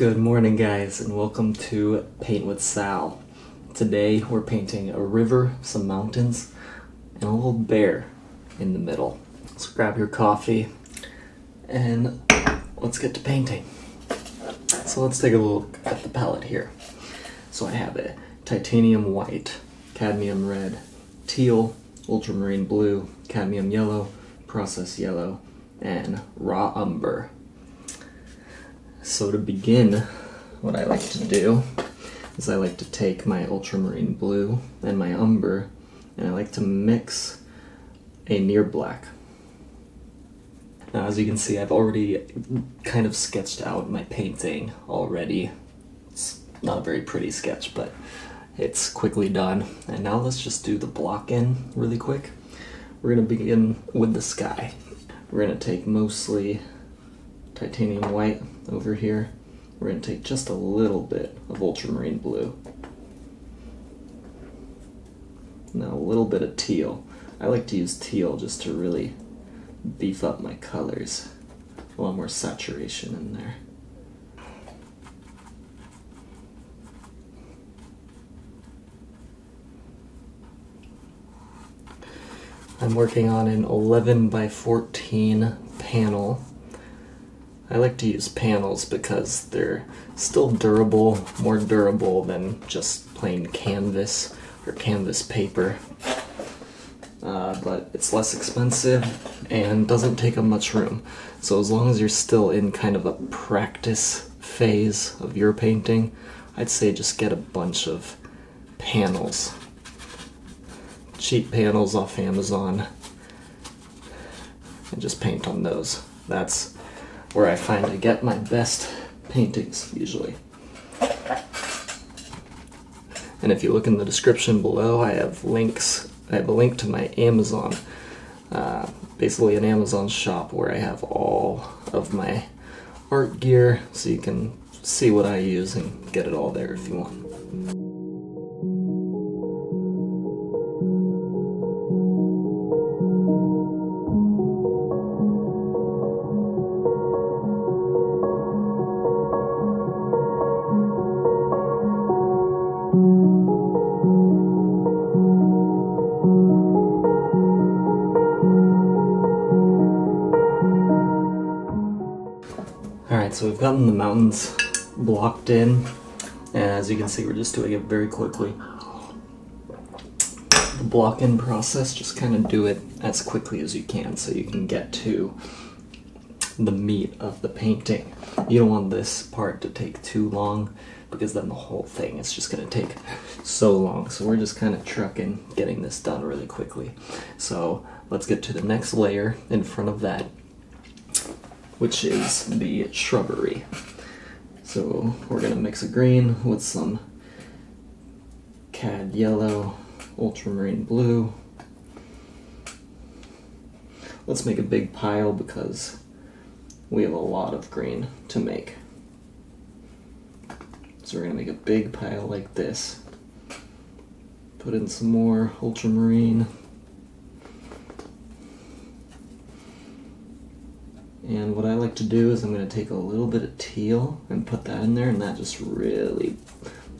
Good morning, guys, and welcome to Paint with Sal. Today we're painting a river, some mountains, and a little bear in the middle. So grab your coffee and let's get to painting. So let's take a look at the palette here. So I have a titanium white, cadmium red, teal, ultramarine blue, cadmium yellow, process yellow, and raw umber. So to begin, what I like to do is I like to take my ultramarine blue and my umber, and I like to mix a near black. Now, as you can see, I've already kind of sketched out my painting already. It's not a very pretty sketch, but it's quickly done. And now let's just do the block in really quick. We're going to begin with the sky. We're going to take mostly titanium white over here. We're going to take just a little bit of ultramarine blue. Now a little bit of teal. I like to use teal just to really beef up my colors. A lot more saturation in there. I'm working on an 11 by 14 panel. I like to use panels because they're still durable, more durable than just plain canvas or canvas paper. But it's less expensive and doesn't take up much room. So as long as you're still in kind of a practice phase of your painting, I'd say just get a bunch of panels. Cheap panels off Amazon and just paint on those. That's where I find I get my best paintings, usually. And if you look in the description below, I have links. I have a link to my Amazon, basically an Amazon shop where I have all of my art gear, so you can see what I use and get it all there if you want. Alright, so we've gotten the mountains blocked in, and as you can see, we're just doing it very quickly. The block-in process, just kind of do it as quickly as you can so you can get to the meat of the painting. You don't want this part to take too long, because then the whole thing is just going to take so long. So we're just kind of trucking, getting this done really quickly. So let's get to the next layer in front of that, which is the shrubbery. So we're going to mix a green with some cad yellow, ultramarine blue. Let's make a big pile because we have a lot of green to make. So we're going to make a big pile like this. Put in some more ultramarine. And what I like to do is I'm going to take a little bit of teal and put that in there, and that just really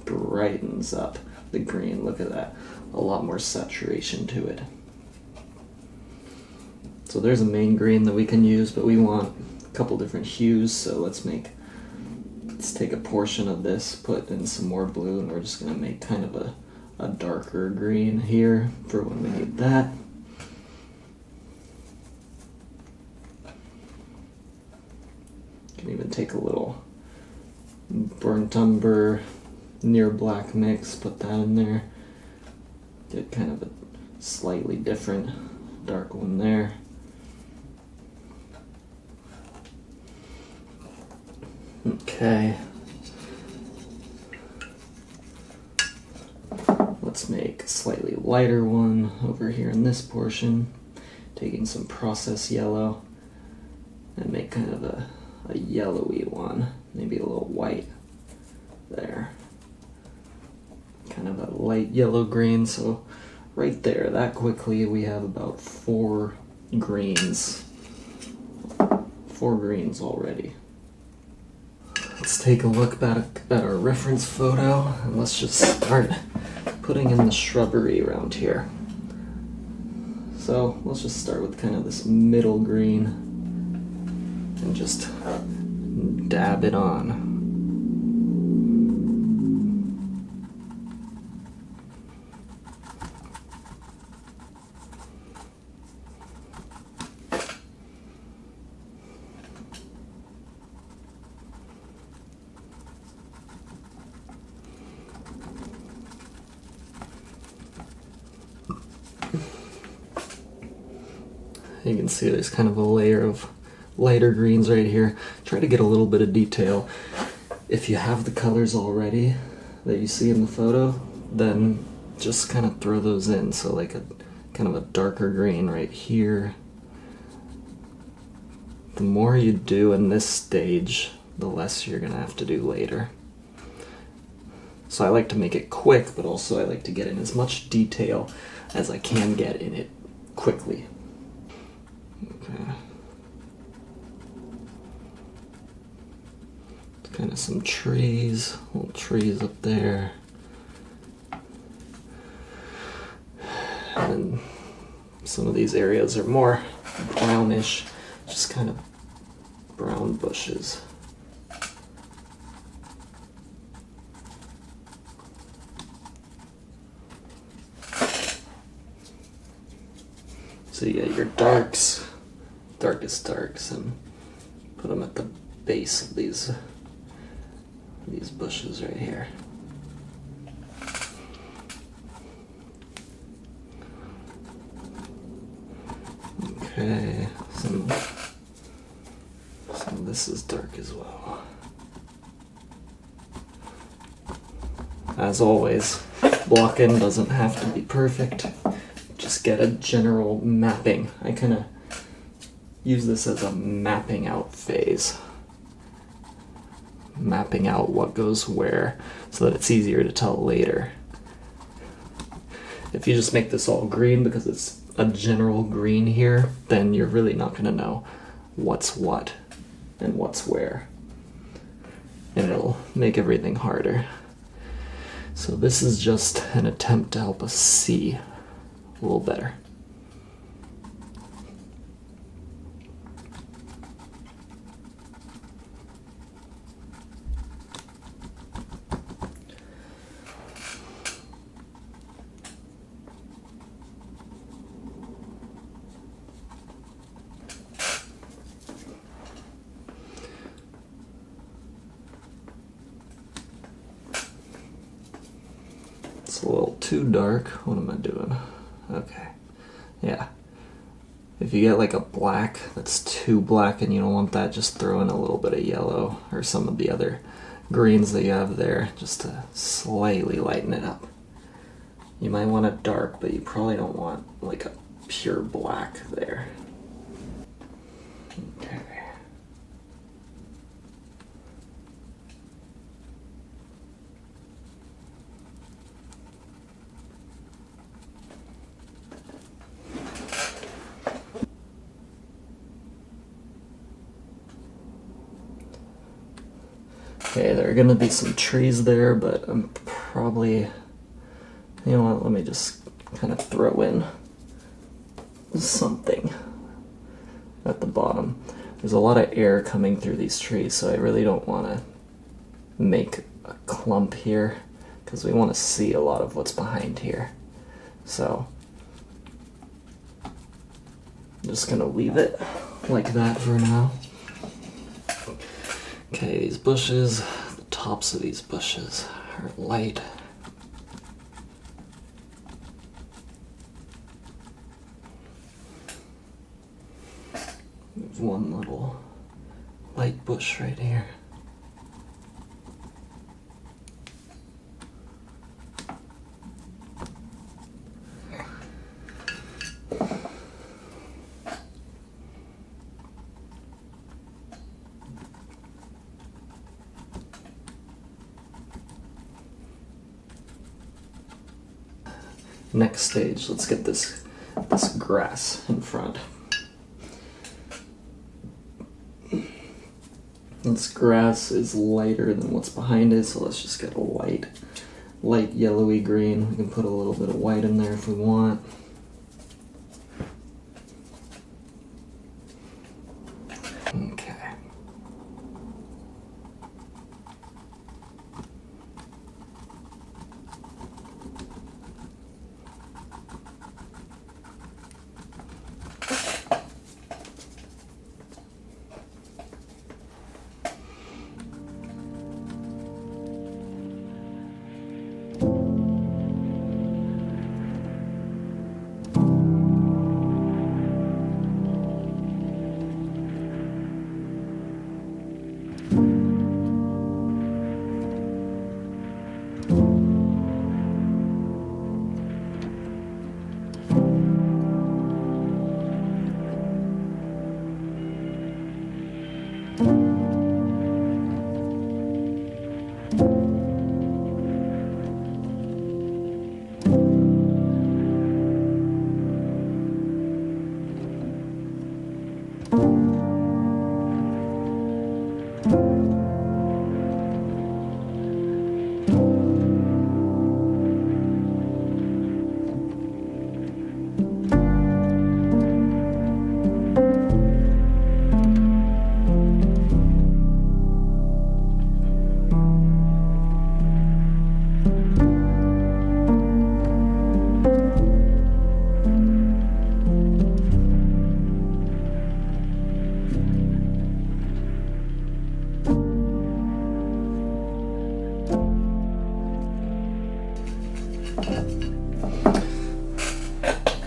brightens up the green. Look at that. A lot more saturation to it. So there's a main green that we can use, but we want a couple different hues, so let's take a portion of this, put in some more blue, and we're just going to make kind of a darker green here for when we need that. Can even take a little burnt umber, near black mix, put that in there. Get kind of a slightly different dark one there. Okay. Let's make a slightly lighter one over here in this portion, taking some process yellow and make kind of a yellowy one, maybe a little white there. Kind of a light yellow green, so right there, that quickly we have about 4 greens. 4 greens already. Let's take a look back at our reference photo, and let's just start putting in the shrubbery around here. So let's just start with kind of this middle green and just dab it on. You can see there's kind of a layer of lighter greens right here. Try to get a little bit of detail. If you have the colors already that you see in the photo, then just kind of throw those in. So like a kind of a darker green right here. The more you do in this stage, the less you're gonna have to do later. So I like to make it quick, but also I like to get in as much detail as I can get in it quickly. Okay. Kind of some trees, little trees up there. And some of these areas are more brownish, just kind of brown bushes. So you get your darks, darkest darks, and put them at the base of these bushes right here. Okay, some of this is dark as well. As always, block-in doesn't have to be perfect. Just get a general mapping. I kind of use this as a mapping out phase. Mapping out what goes where so that it's easier to tell later. If you just make this all green because it's a general green here, then you're really not going to know what's what and what's where. And it'll make everything harder. So this is just an attempt to help us see a little better. It's a little too dark. What am I doing? Okay. Yeah. If you get like a black that's too black and you don't want that, just throw in a little bit of yellow or some of the other greens that you have there just to slightly lighten it up. You might want it dark, but you probably don't want like a pure black there. Okay. Okay, there are gonna be some trees there, but I'm probably, you know what, let me just kind of throw in something at the bottom. There's a lot of air coming through these trees, so I really don't want to make a clump here because we want to see a lot of what's behind here. So I'm just gonna leave it like that for now. Okay, these bushes, the tops of these bushes are light. There's one little light bush right here. Next stage, let's get this grass in front. This grass is lighter than what's behind it, so let's just get a light yellowy green. We can put a little bit of white in there if we want. Okay.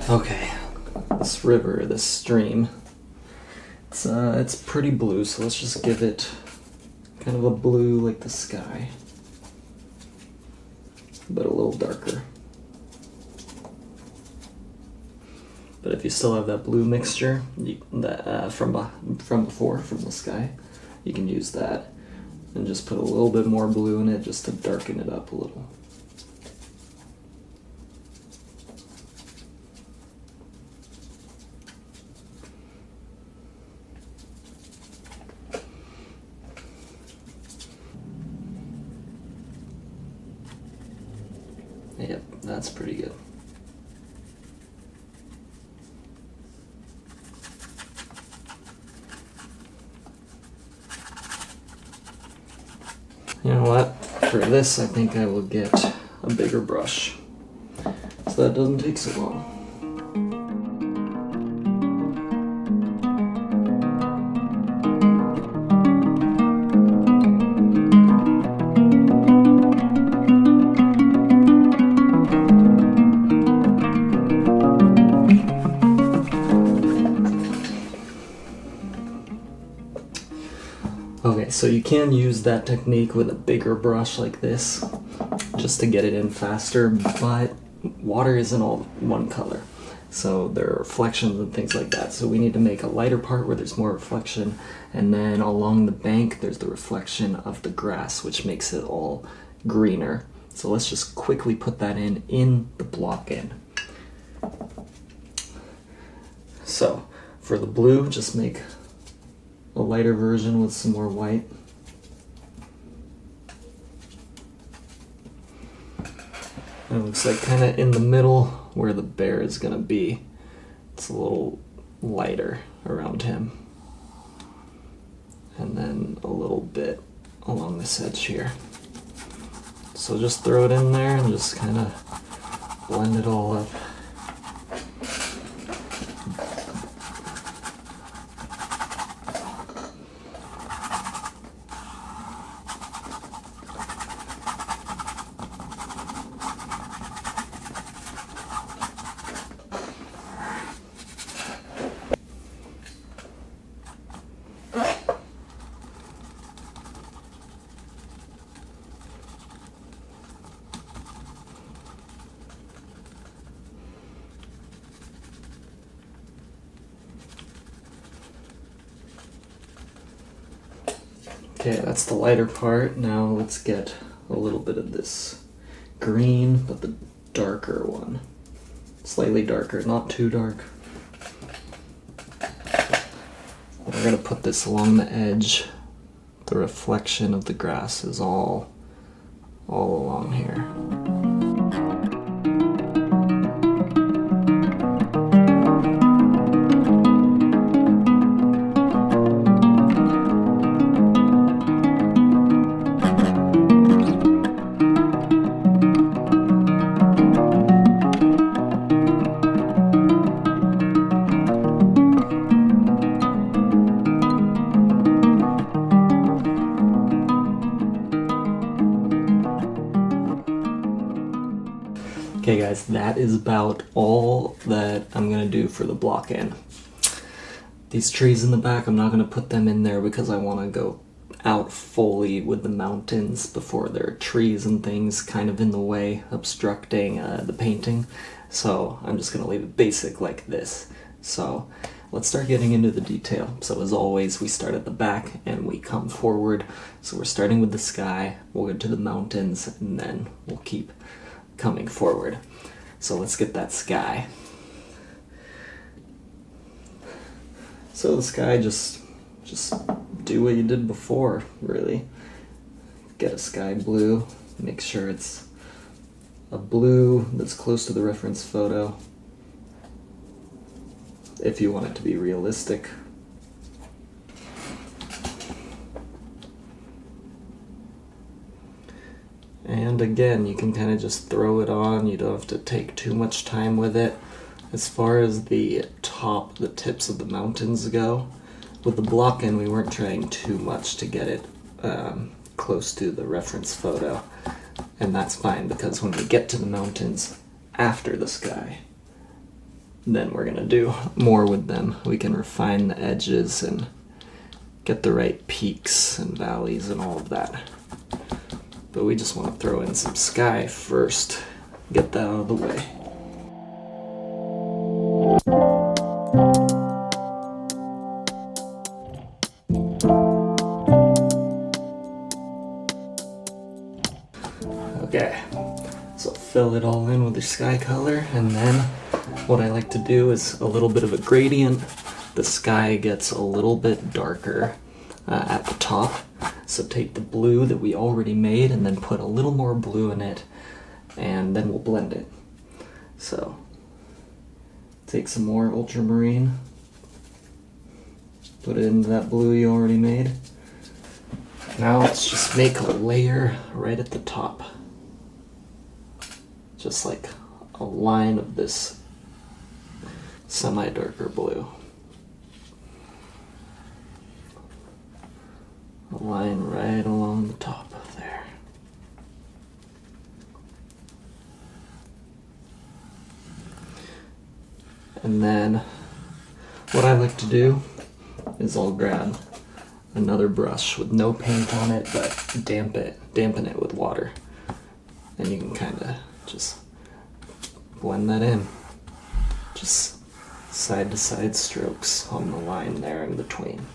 Okay, this river, this stream, it's pretty blue, so let's just give it kind of a blue like the sky, but a little darker. But if you still have that blue mixture from before, from the sky, you can use that and just put a little bit more blue in it just to darken it up a little. Yep, that's pretty good. You know what? For this, I think I will get a bigger brush, so that doesn't take so long. Okay, so you can use that technique with a bigger brush like this just to get it in faster, but water isn't all one color. So there are reflections and things like that. So we need to make a lighter part where there's more reflection, and then along the bank there's the reflection of the grass, which makes it all greener. So let's just quickly put that in the block end. So for the blue, just make a lighter version with some more white. And it looks like kind of in the middle where the bear is gonna be. It's a little lighter around him. And then a little bit along this edge here. So just throw it in there and just kind of blend it all up. Okay, that's the lighter part. Now let's get a little bit of this green, but the darker one. Slightly darker, not too dark. We're gonna put this along the edge the reflection of the grass is all along here. Okay guys, that is about all that I'm gonna do for the block in. These trees in the back, I'm not gonna put them in there because I wanna go out fully with the mountains before there are trees and things kind of in the way, obstructing the painting. So I'm just gonna leave it basic like this. So let's start getting into the detail. So as always, we start at the back and we come forward. So we're starting with the sky, we'll go to the mountains, and then we'll keep coming forward. So let's get that sky. So the sky, just do what you did before, really. Get a sky blue, make sure it's a blue that's close to the reference photo, if you want it to be realistic. And again, you can kind of just throw it on, you don't have to take too much time with it. As far as the tips of the mountains go, with the block in, we weren't trying too much to get it close to the reference photo. And that's fine, because when we get to the mountains after the sky, then we're gonna do more with them. We can refine the edges and get the right peaks and valleys and all of that. But we just want to throw in some sky first, get that out of the way. Okay, so fill it all in with your sky color, and then what I like to do is a little bit of a gradient. The sky gets a little bit darker at the top. So take the blue that we already made and then put a little more blue in it, and then we'll blend it. So take some more ultramarine, put it into that blue you already made. Now let's just make a layer right at the top. Just like a line of this semi-darker blue. A line right along the top of there. And then what I like to do is I'll grab another brush with no paint on it, but dampen it with water. And you can kind of just blend that in. Just side to side strokes on the line there in between.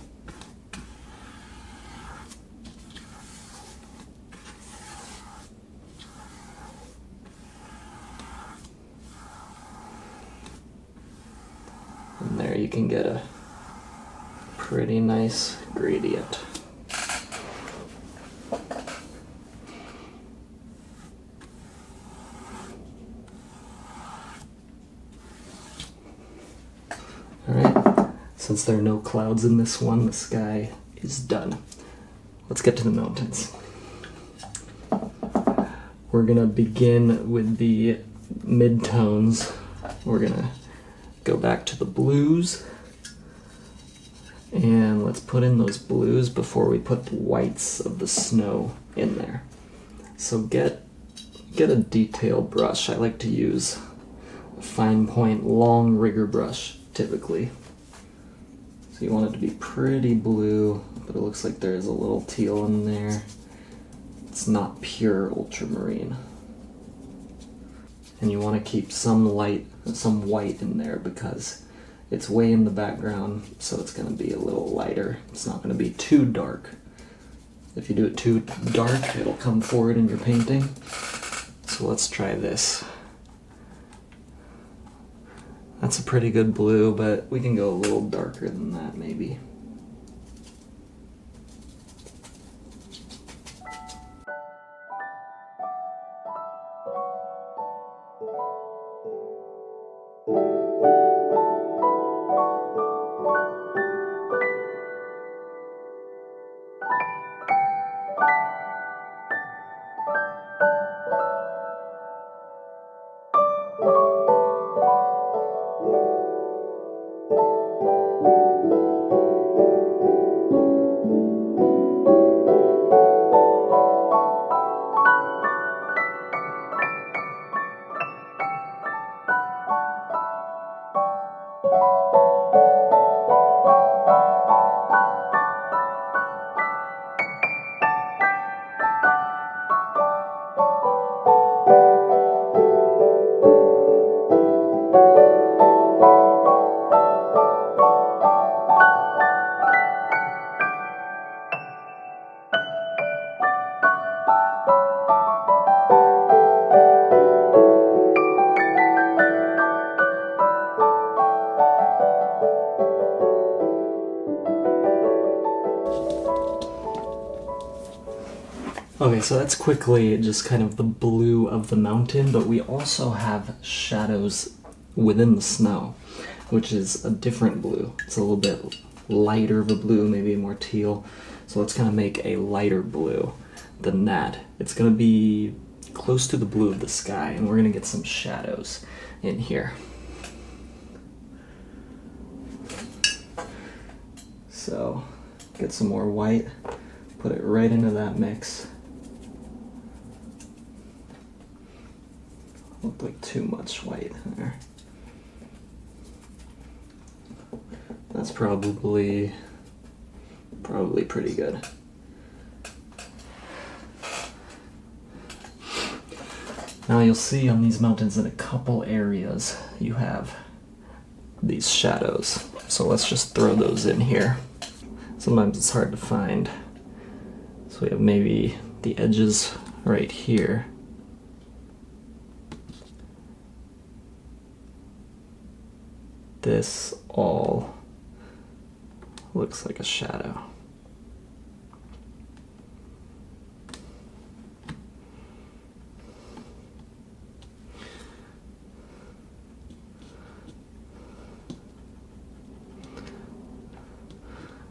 And there you can get a pretty nice gradient. Alright, since there are no clouds in this one, the sky is done. Let's get to the mountains. We're gonna begin with the mid-tones. We're gonna go back to the blues, and let's put in those blues before we put the whites of the snow in there. So get a detail brush. I like to use a fine point long rigger brush typically. So you want it to be pretty blue, but it looks like there's a little teal in there. It's not pure ultramarine. And you want to keep some white in there because it's way in the background, so it's going to be a little lighter. It's not going to be too dark. If you do it too dark, it'll come forward in your painting. So let's try this. That's a pretty good blue, but we can go a little darker than that maybe. Okay, so that's quickly just kind of the blue of the mountain, but we also have shadows within the snow, which is a different blue. It's a little bit lighter of a blue, maybe more teal. So let's kind of make a lighter blue than that. It's going to be close to the blue of the sky, and we're going to get some shadows in here. So get some more white, put it right into that mix. Looked like too much white there. That's probably pretty good. Now you'll see on these mountains in a couple areas you have these shadows. So let's just throw those in here. Sometimes it's hard to find. So we have maybe the edges right here. This all looks like a shadow.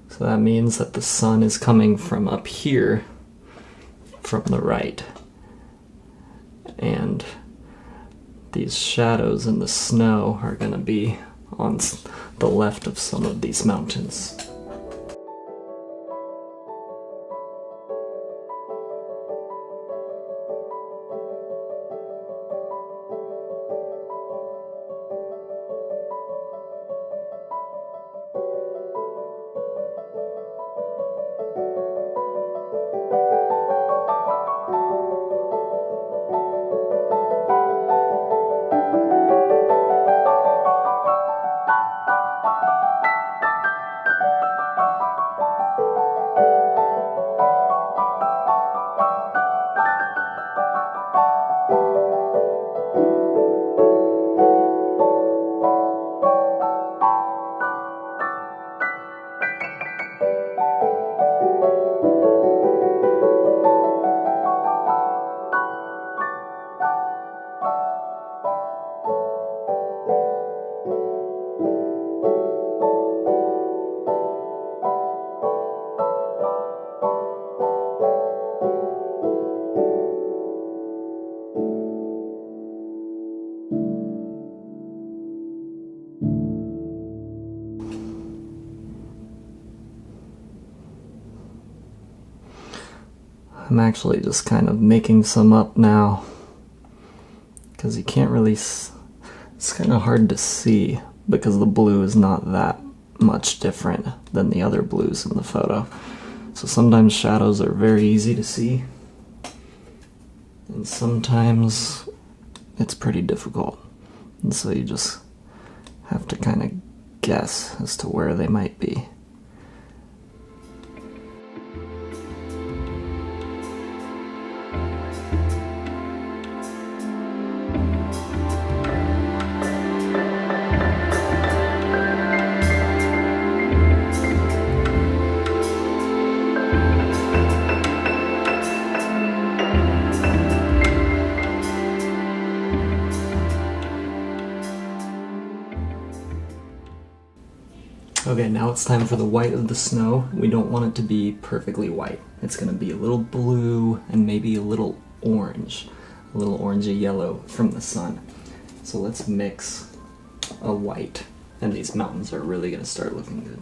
So that means that the sun is coming from up here, from the right. And these shadows in the snow are going to be on the left of some of these mountains. I'm actually just kind of making some up now, because you can't really, it's kind of hard to see because the blue is not that much different than the other blues in the photo. So sometimes shadows are very easy to see, and sometimes it's pretty difficult. And so you just have to kind of guess as to where they might be. Okay, now it's time for the white of the snow. We don't want it to be perfectly white. It's going to be a little blue and maybe a little orangey yellow from the sun. So let's mix a white, and these mountains are really going to start looking good.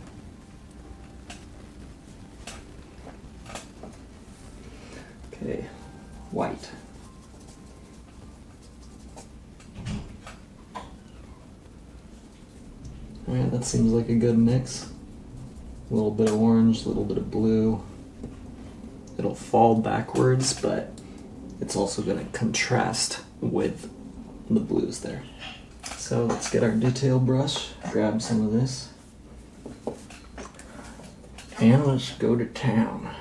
Okay, white. Alright, that seems like a good mix. A little bit of orange, a little bit of blue. It'll fall backwards, but it's also going to contrast with the blues there. So let's get our detail brush, grab some of this, and let's go to town.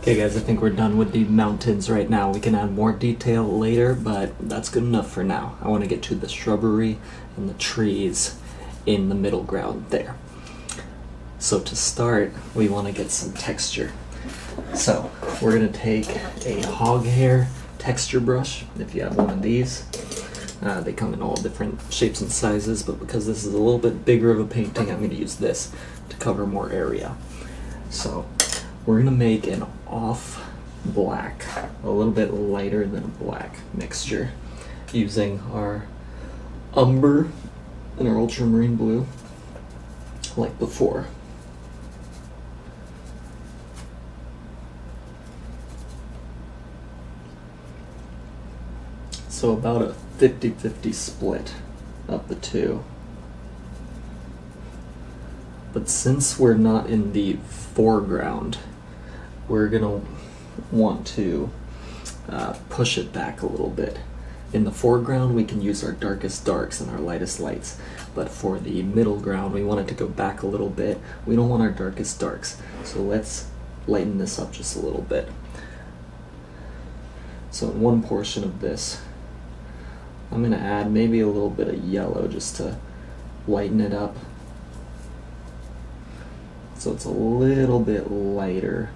Okay guys, I think we're done with the mountains right now. We can add more detail later, but that's good enough for now. I want to get to the shrubbery and the trees in the middle ground there. So to start, we want to get some texture. So we're going to take a hog hair texture brush, if you have one of these. They come in all different shapes and sizes, but because this is a little bit bigger of a painting, I'm going to use this to cover more area. So we're going to make an off black, a little bit lighter than black mixture, using our umber and our ultramarine blue, like before. So about a 50-50 split of the two. But since we're not in the foreground, we're gonna want to push it back a little bit. In the foreground, we can use our darkest darks and our lightest lights, but for the middle ground, we want it to go back a little bit. We don't want our darkest darks, so let's lighten this up just a little bit. So in one portion of this, I'm gonna add maybe a little bit of yellow just to lighten it up, so it's a little bit lighter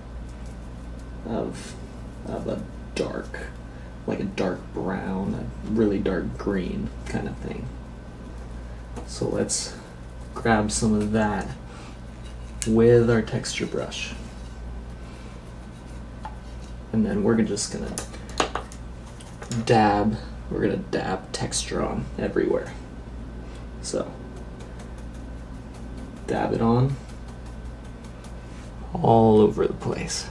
of a dark, like a dark brown, a really dark green kind of thing. So let's grab some of that with our texture brush, and then we're just gonna dab texture on everywhere. So dab it on all over the place.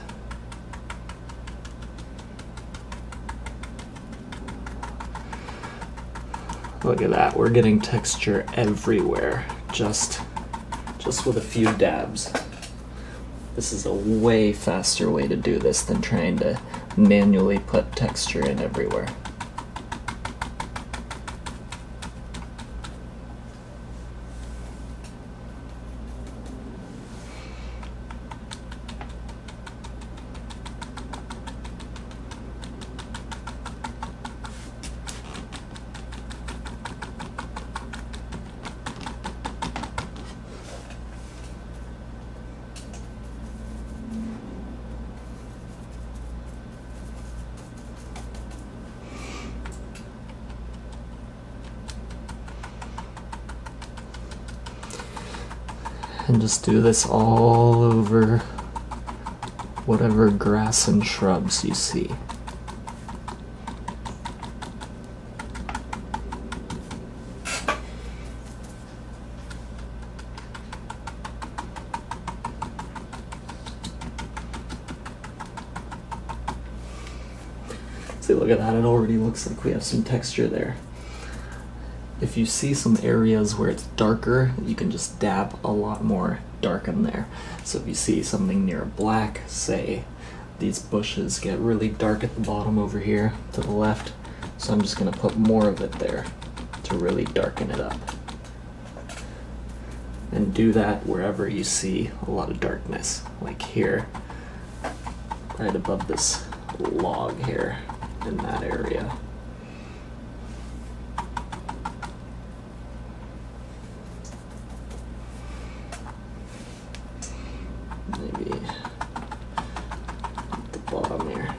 Look at that, we're getting texture everywhere, just with a few dabs. This is a way faster way to do this than trying to manually put texture in everywhere. And just do this all over whatever grass and shrubs you see. See, look at that, it already looks like we have some texture there. If you see some areas where it's darker, you can just dab a lot more dark in there. So if you see something near black, say these bushes get really dark at the bottom over here to the left, so I'm just going to put more of it there to really darken it up. And do that wherever you see a lot of darkness, like here, right above this log here in that area. Maybe at the bottom here.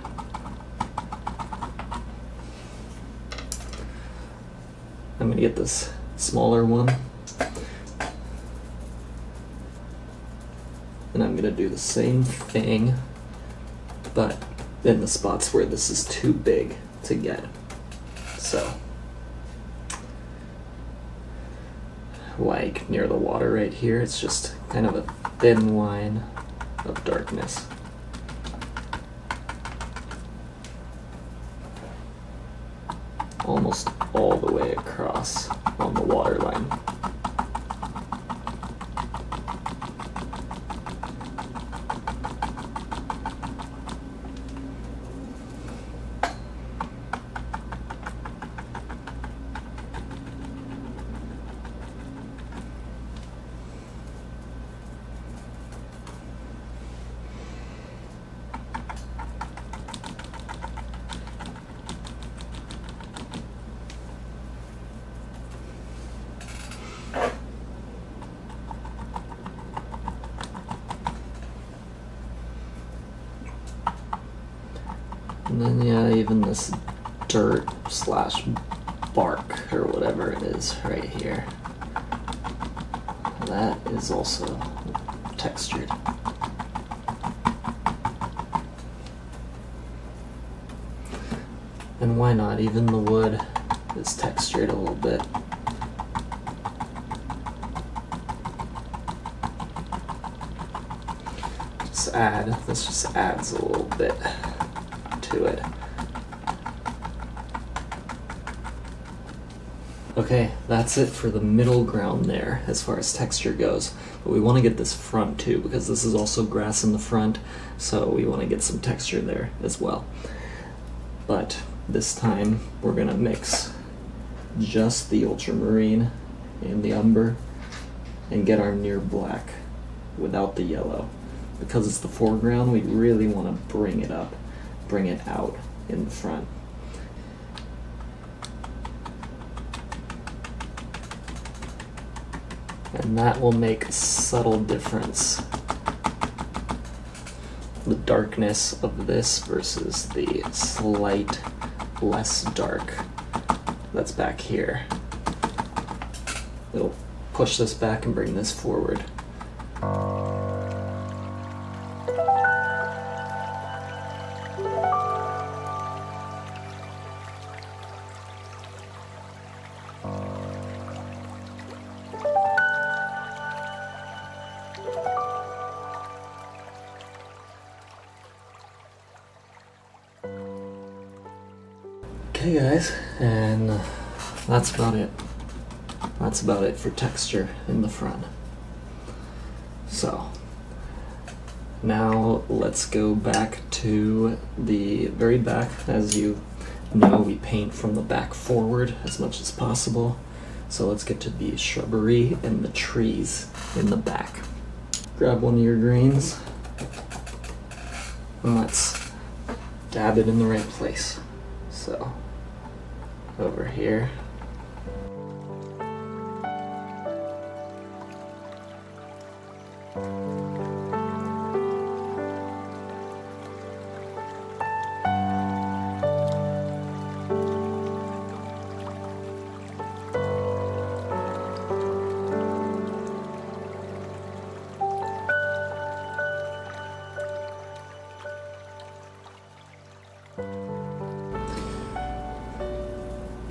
I'm going to get this smaller one, and I'm going to do the same thing, but in the spots where this is too big to get. So, like near the water right here, it's just kind of a thin line of darkness. Almost all the way across on the water line. And then yeah, even this dirt slash bark or whatever it is right here, that is also textured. And why not? Even the wood is textured a little bit. This just adds a little bit to it. Okay, that's it for the middle ground there as far as texture goes. But we want to get this front too, because this is also grass in the front, so we want to get some texture there as well. But this time we're going to mix just the ultramarine and the umber and get our near black without the yellow. Because it's the foreground, we really want to bring it up, bring it out in the front. And that will make a subtle difference. The darkness of this versus the slight less dark that's back here. It'll push this back and bring this forward. Okay guys, and that's about it. That's about it for texture in the front. So, now let's go back to the very back. As you know, we paint from the back forward as much as possible. So let's get to the shrubbery and the trees in the back. Grab one of your greens, and let's dab it in the right place. So, over here.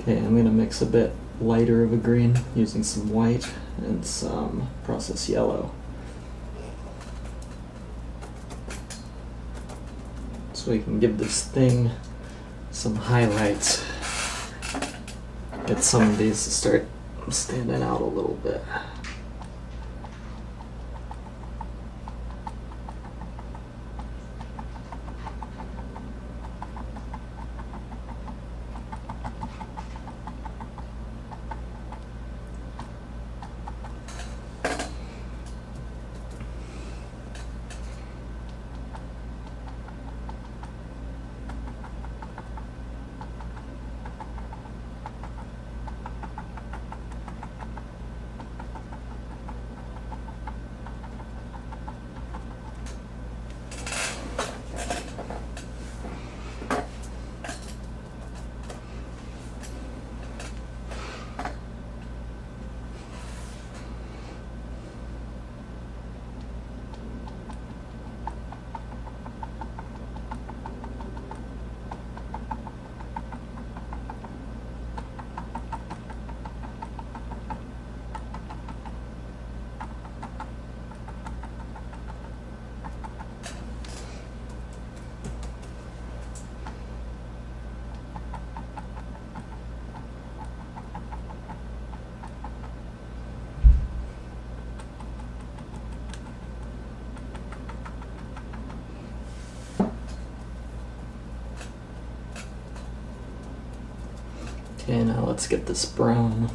Okay, I'm going to mix a bit lighter of a green using some white and some processed yellow. So we can give this thing some highlights. Get some of these to start standing out a little bit. Okay, now let's get this brown.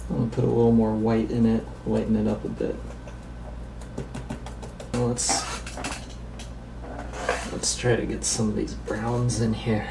I'm gonna put a little more white in it, lighten it up a bit. Now let's try to get some of these browns in here.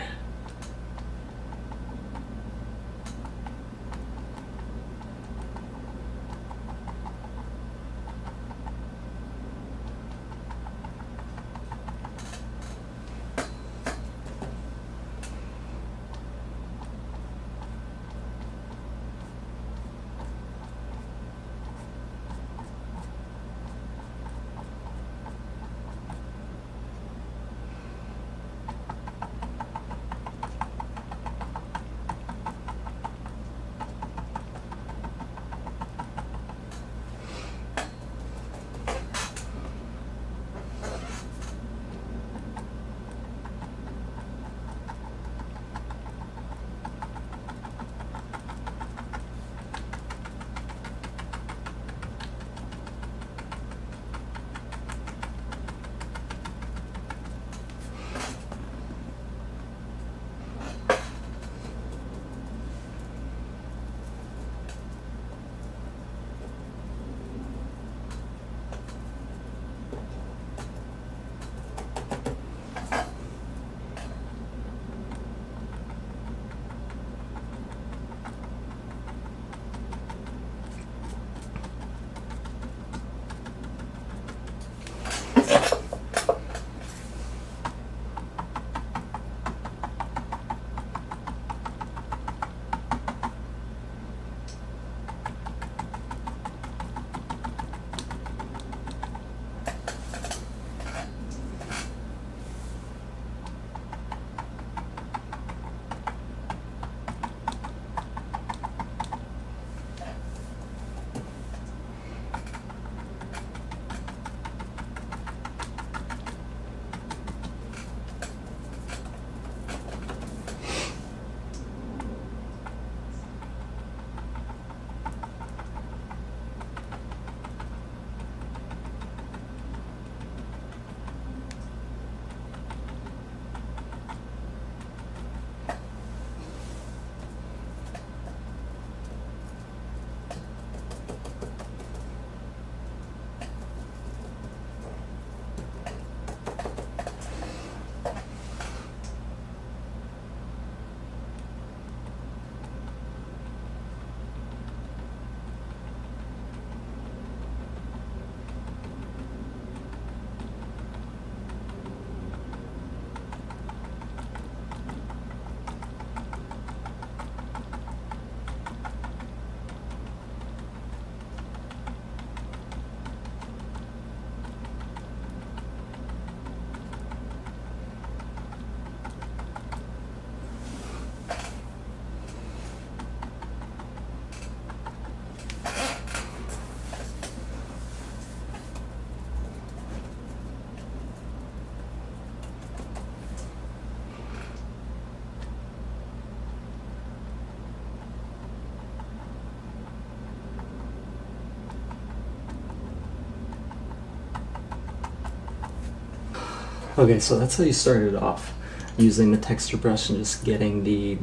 Okay, so that's how you started off, using the texture brush and just getting the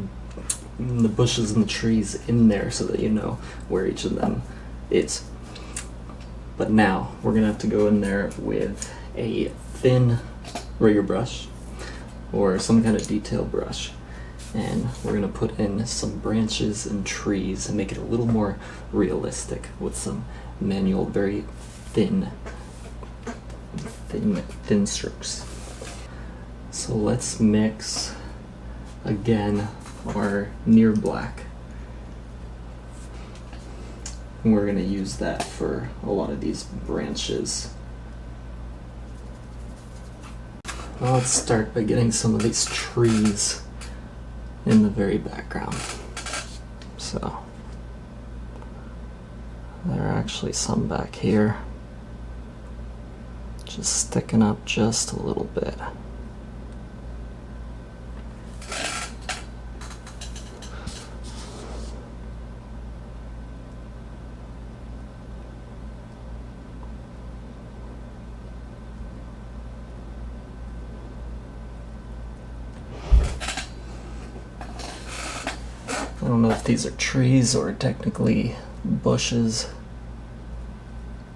bushes and the trees in there so that you know where each of them is. But now we're gonna have to go in there with a thin rigger brush or some kind of detail brush, and we're gonna put in some branches and trees and make it a little more realistic with some manual, very thin strokes. So let's mix again our near black. And we're going to use that for a lot of these branches. Well, let's start by getting some of these trees in the very background. So there are actually some back here, just sticking up just a little bit. I don't know if these are trees or technically bushes,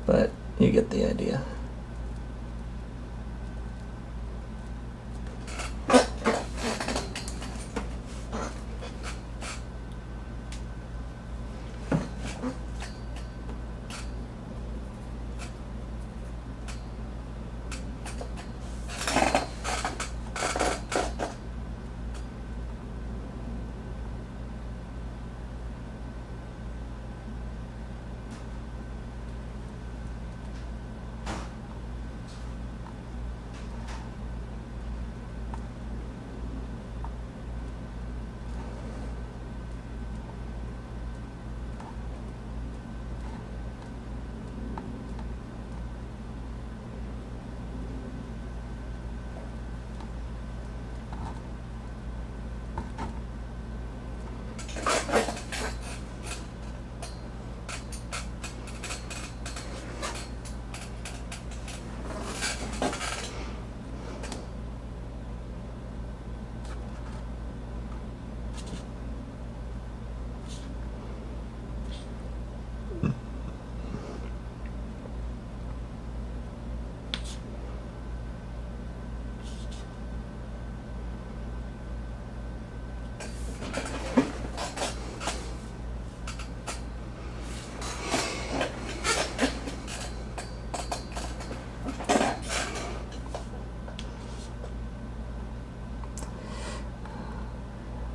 but you get the idea.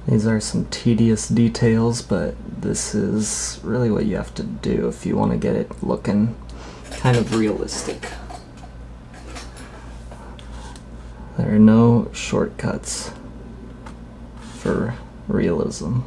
These are some tedious details, but this is really what you have to do if you want to get it looking kind of realistic. There are no shortcuts for realism.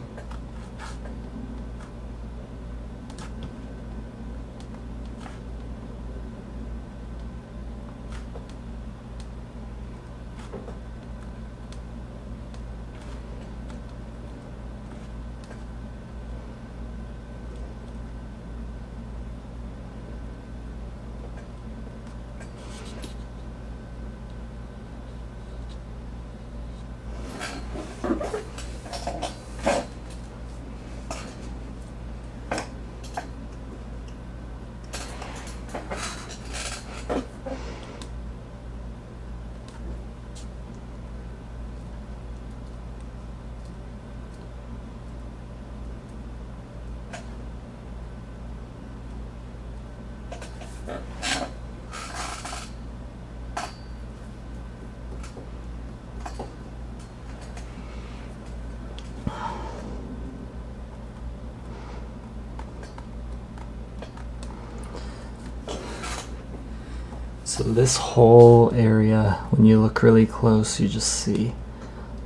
So this whole area, when you look really close, you just see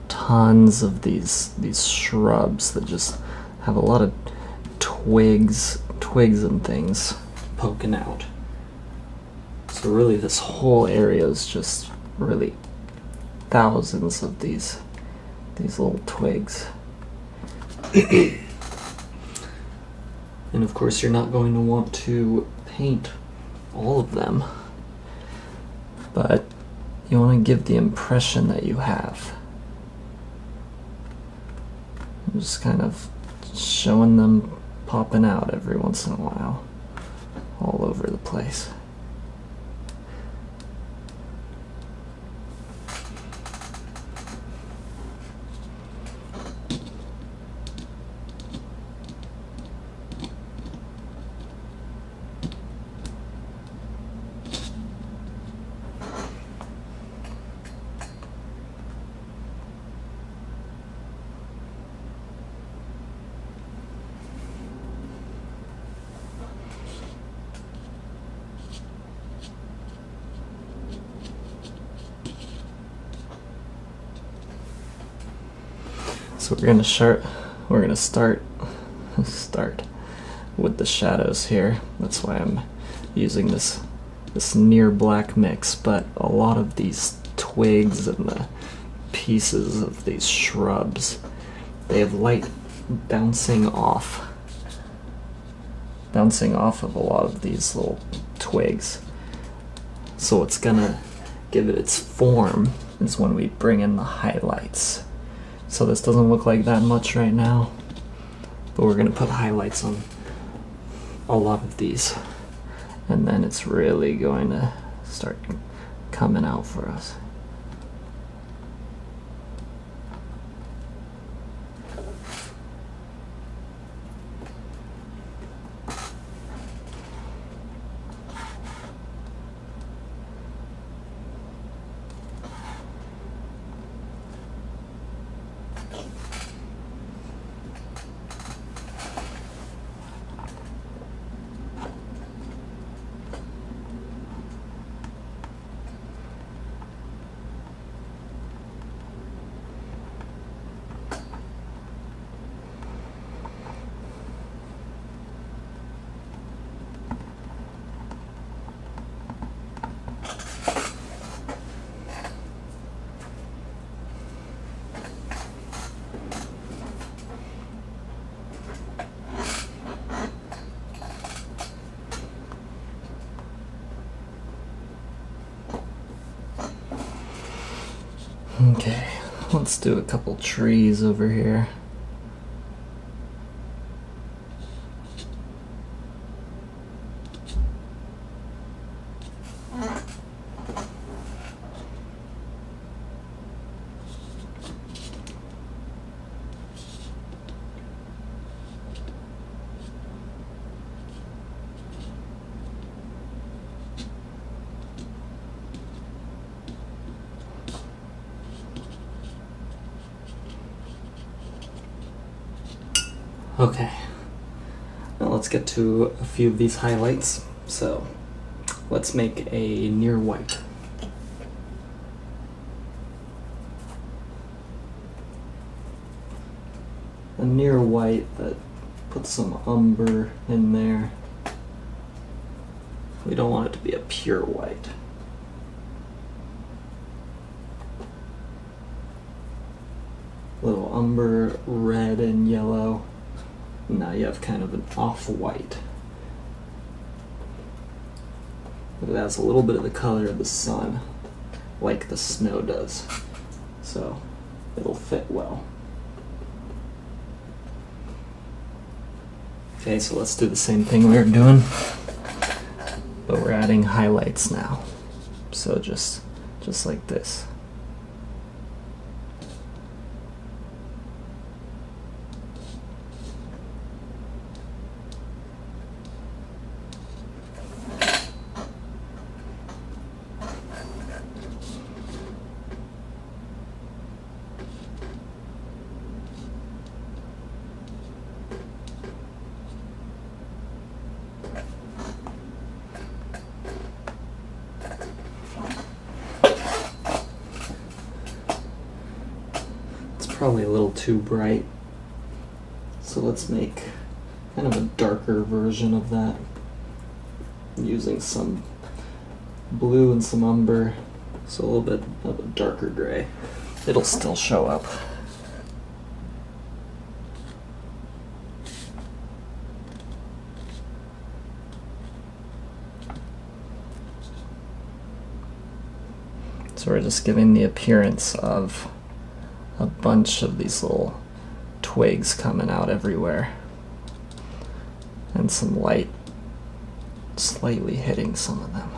tons of these shrubs that just have a lot of twigs and things poking out. So really this whole area is just really thousands of these little twigs. And of course you're not going to want to paint all of them, but you want to give the impression that you have. I'm just kind of showing them popping out every once in a while, all over the place. So we're gonna start with the shadows here. That's why I'm using this near black mix, but a lot of these twigs and the pieces of these shrubs, they have light bouncing off of a lot of these little twigs. So what's gonna give it its form is when we bring in the highlights. So this doesn't look like that much right now, but we're gonna put highlights on a lot of these, and then it's really going to start coming out for us. Okay, let's do a couple trees over here. Okay, now let's get to a few of these highlights. So let's make a near white. A near white that puts some umber in there. We don't want it to be a pure white. Little umber, red and yellow. Now you have kind of an off-white. It has a little bit of the color of the sun, like the snow does. So it'll fit well. Okay, so let's do the same thing we were doing, but we're adding highlights now. So just like this. Probably a little too bright, so let's make kind of a darker version of that using some blue and some umber, so a little bit of a darker gray. It'll still show up. It's So we're just giving the appearance of a bunch of these little twigs coming out everywhere, and some light slightly hitting some of them.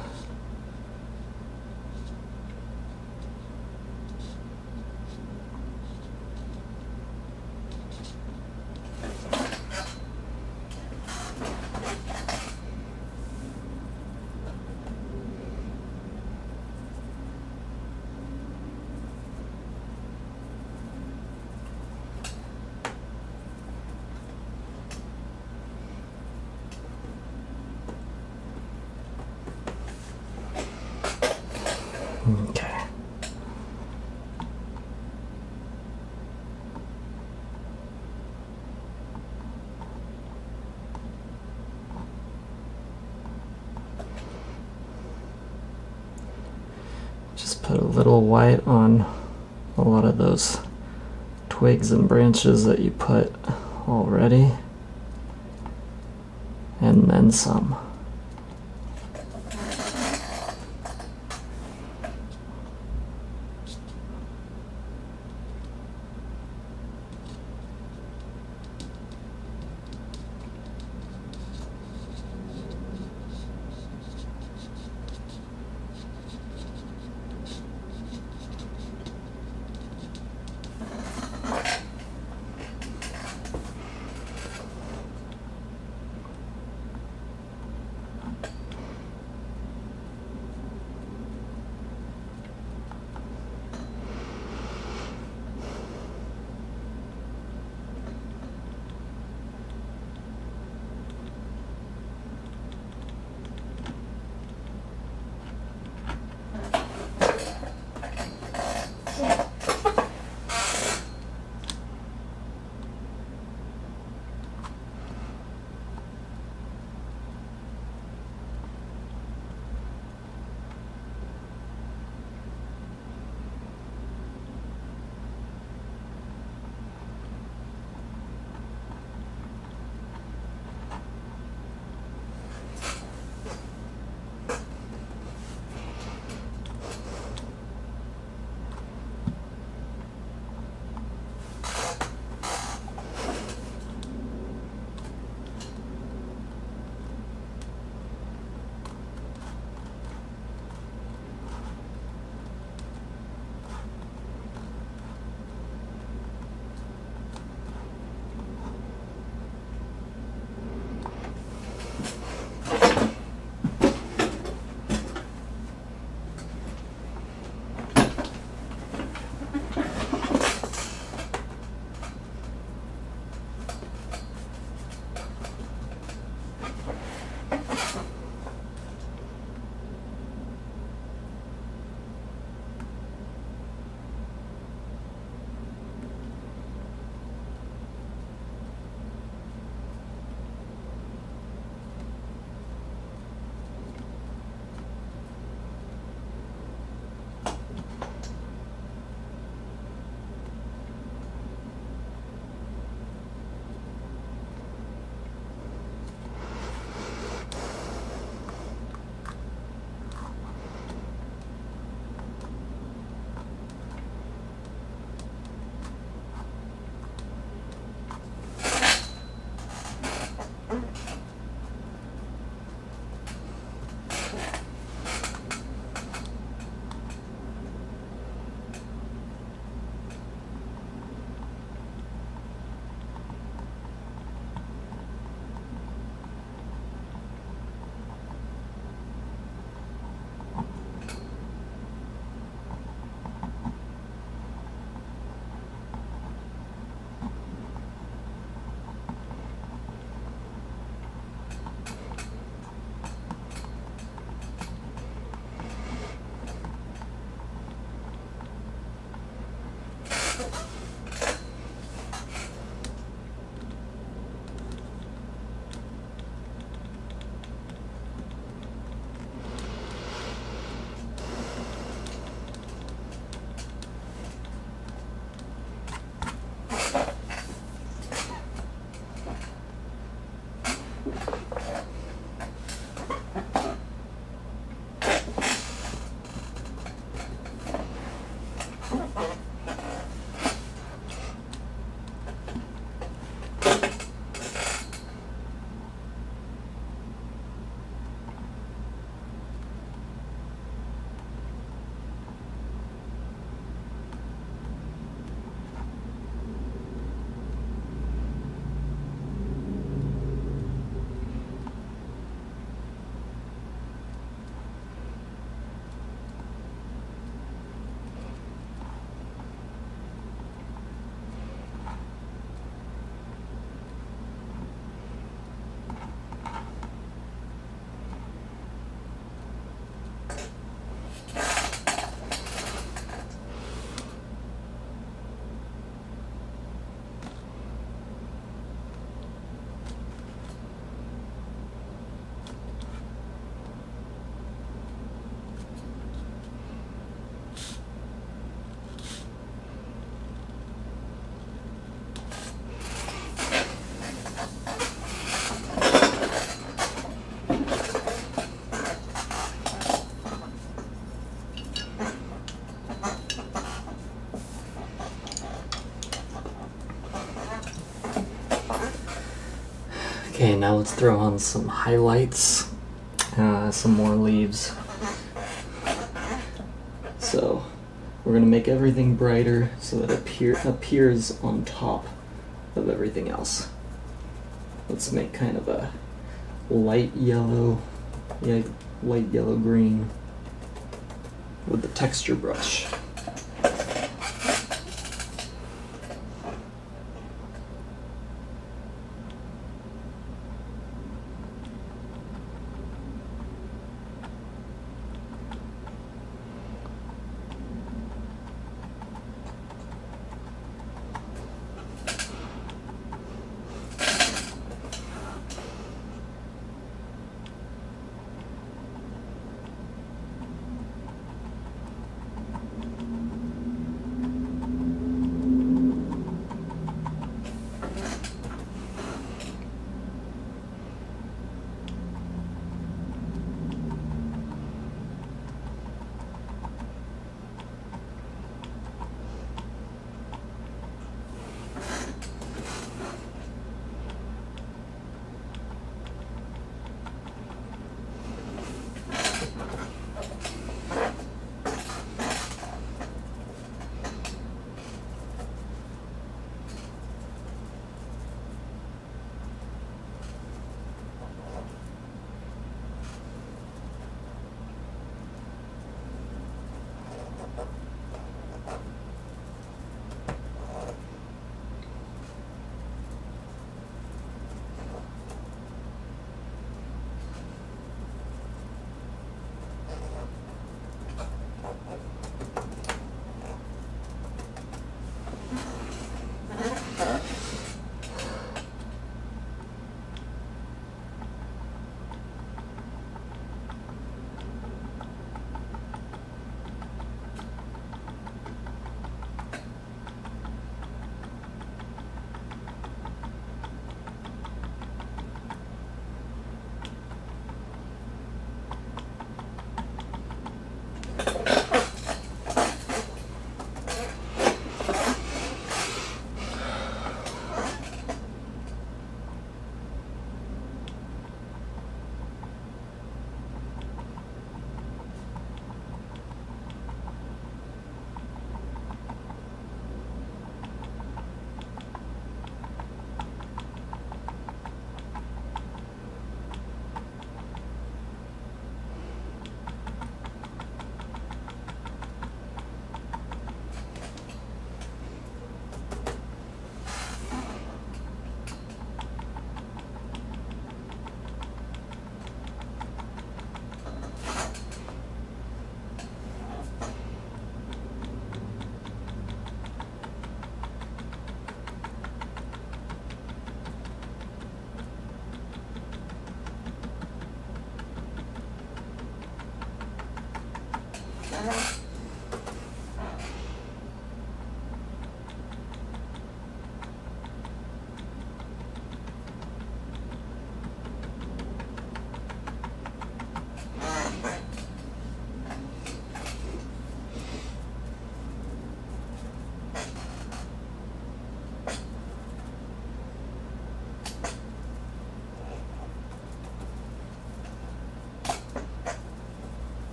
Okay. Just put a little white on a lot of those twigs and branches that you put already, and then some. Okay, now let's throw on some highlights, some more leaves. So we're going to make everything brighter so that it appears on top of everything else. Let's make kind of a light yellow, light yellow green with the texture brush.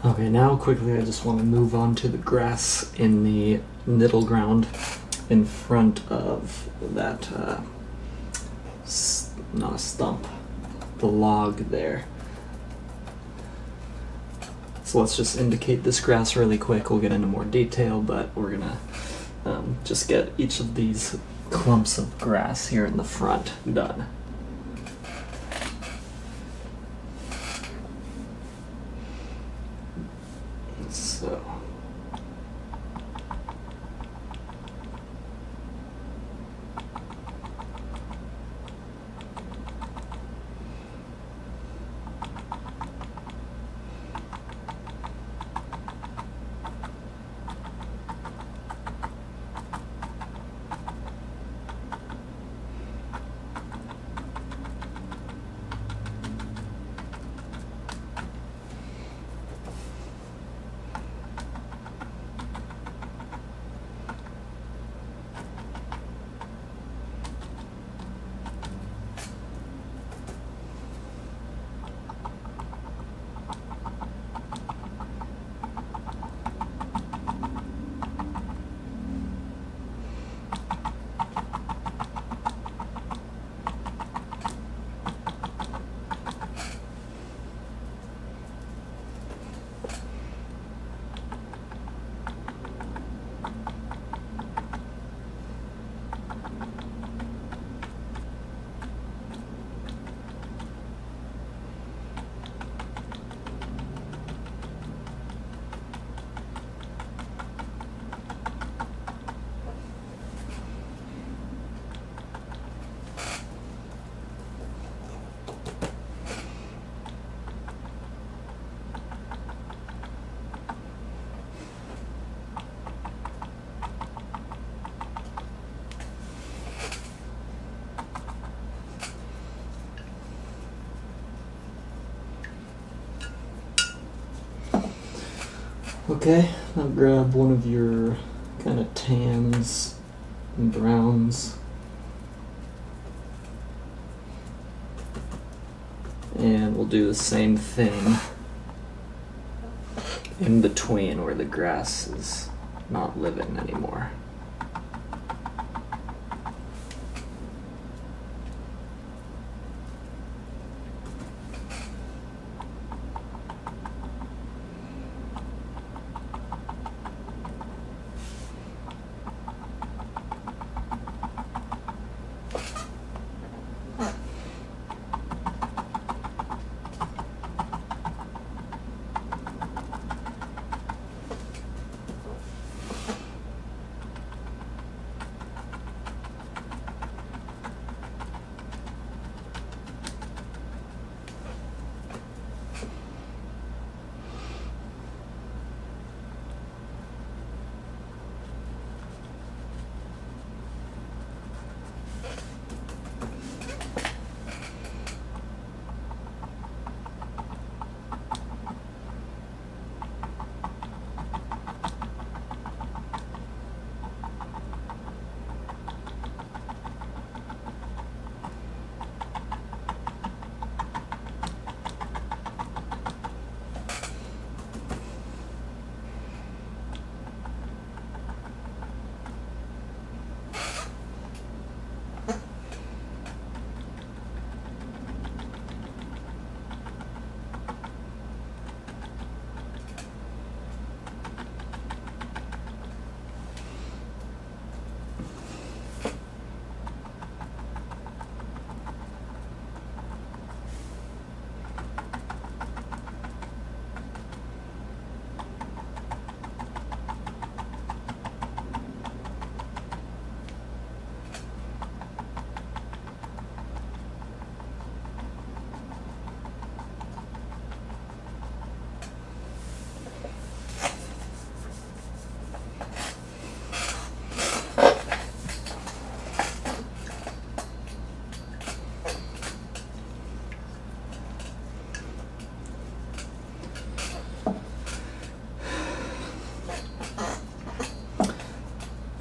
Okay, now quickly I just want to move on to the grass in the middle ground in front of that, not a stump, the log there. So let's just indicate this grass really quick. We'll get into more detail, but we're gonna just get each of these clumps of grass here in the front done. So okay, now grab one of your kind of tans and browns and we'll do the same thing in between where the grass is not living anymore.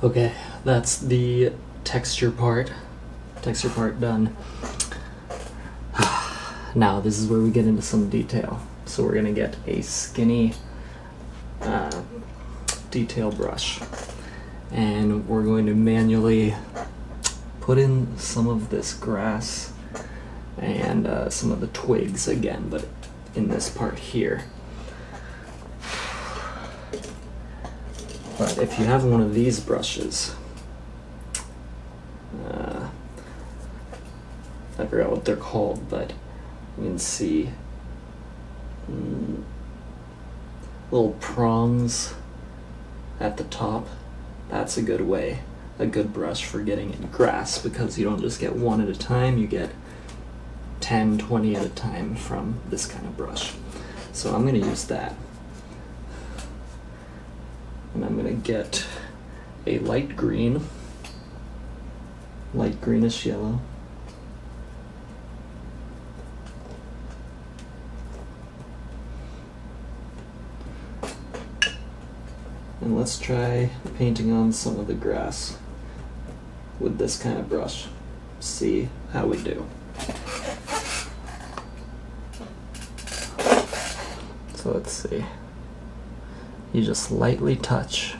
Okay, that's the texture part done. Now this is where we get into some detail. So we're gonna get a skinny detail brush and we're going to manually put in some of this grass and some of the twigs again, but in this part here. But if you have one of these brushes, I forgot what they're called, but you can see little prongs at the top. That's a good brush for getting in grass, because you don't just get one at a time, you get 10, 20 at a time from this kind of brush. So I'm going to use that. And I'm going to get a light greenish yellow. And let's try painting on some of the grass with this kind of brush. See how we do. So let's see. You just lightly touch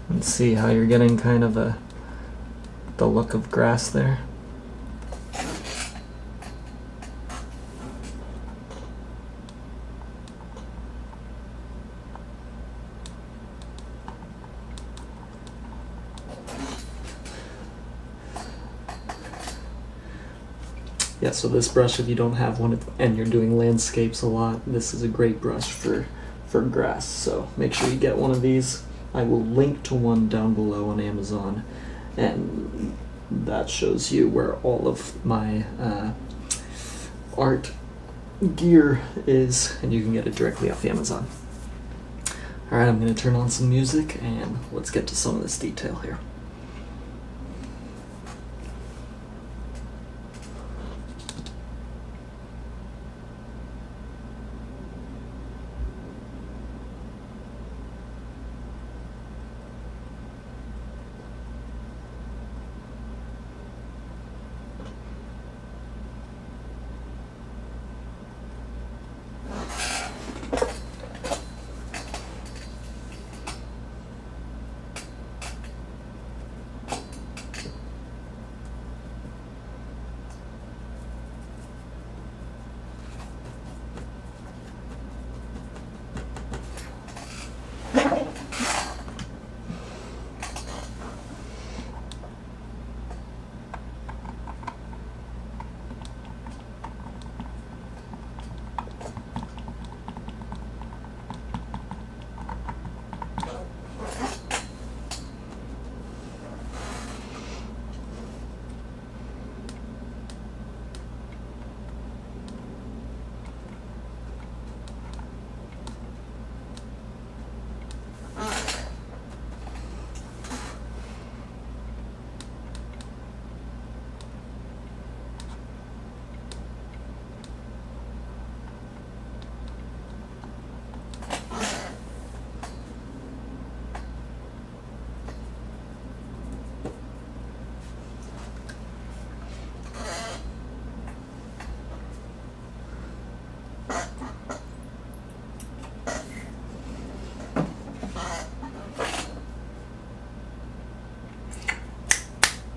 and see how you're getting kind of the look of grass there. Yeah, so this brush, if you don't have one and you're doing landscapes a lot, this is a great brush for grass. So make sure you get one of these. I will link to one down below on Amazon, and that shows you where all of my art gear is, and you can get it directly off Amazon. Alright, I'm going to turn on some music and let's get to some of this detail here.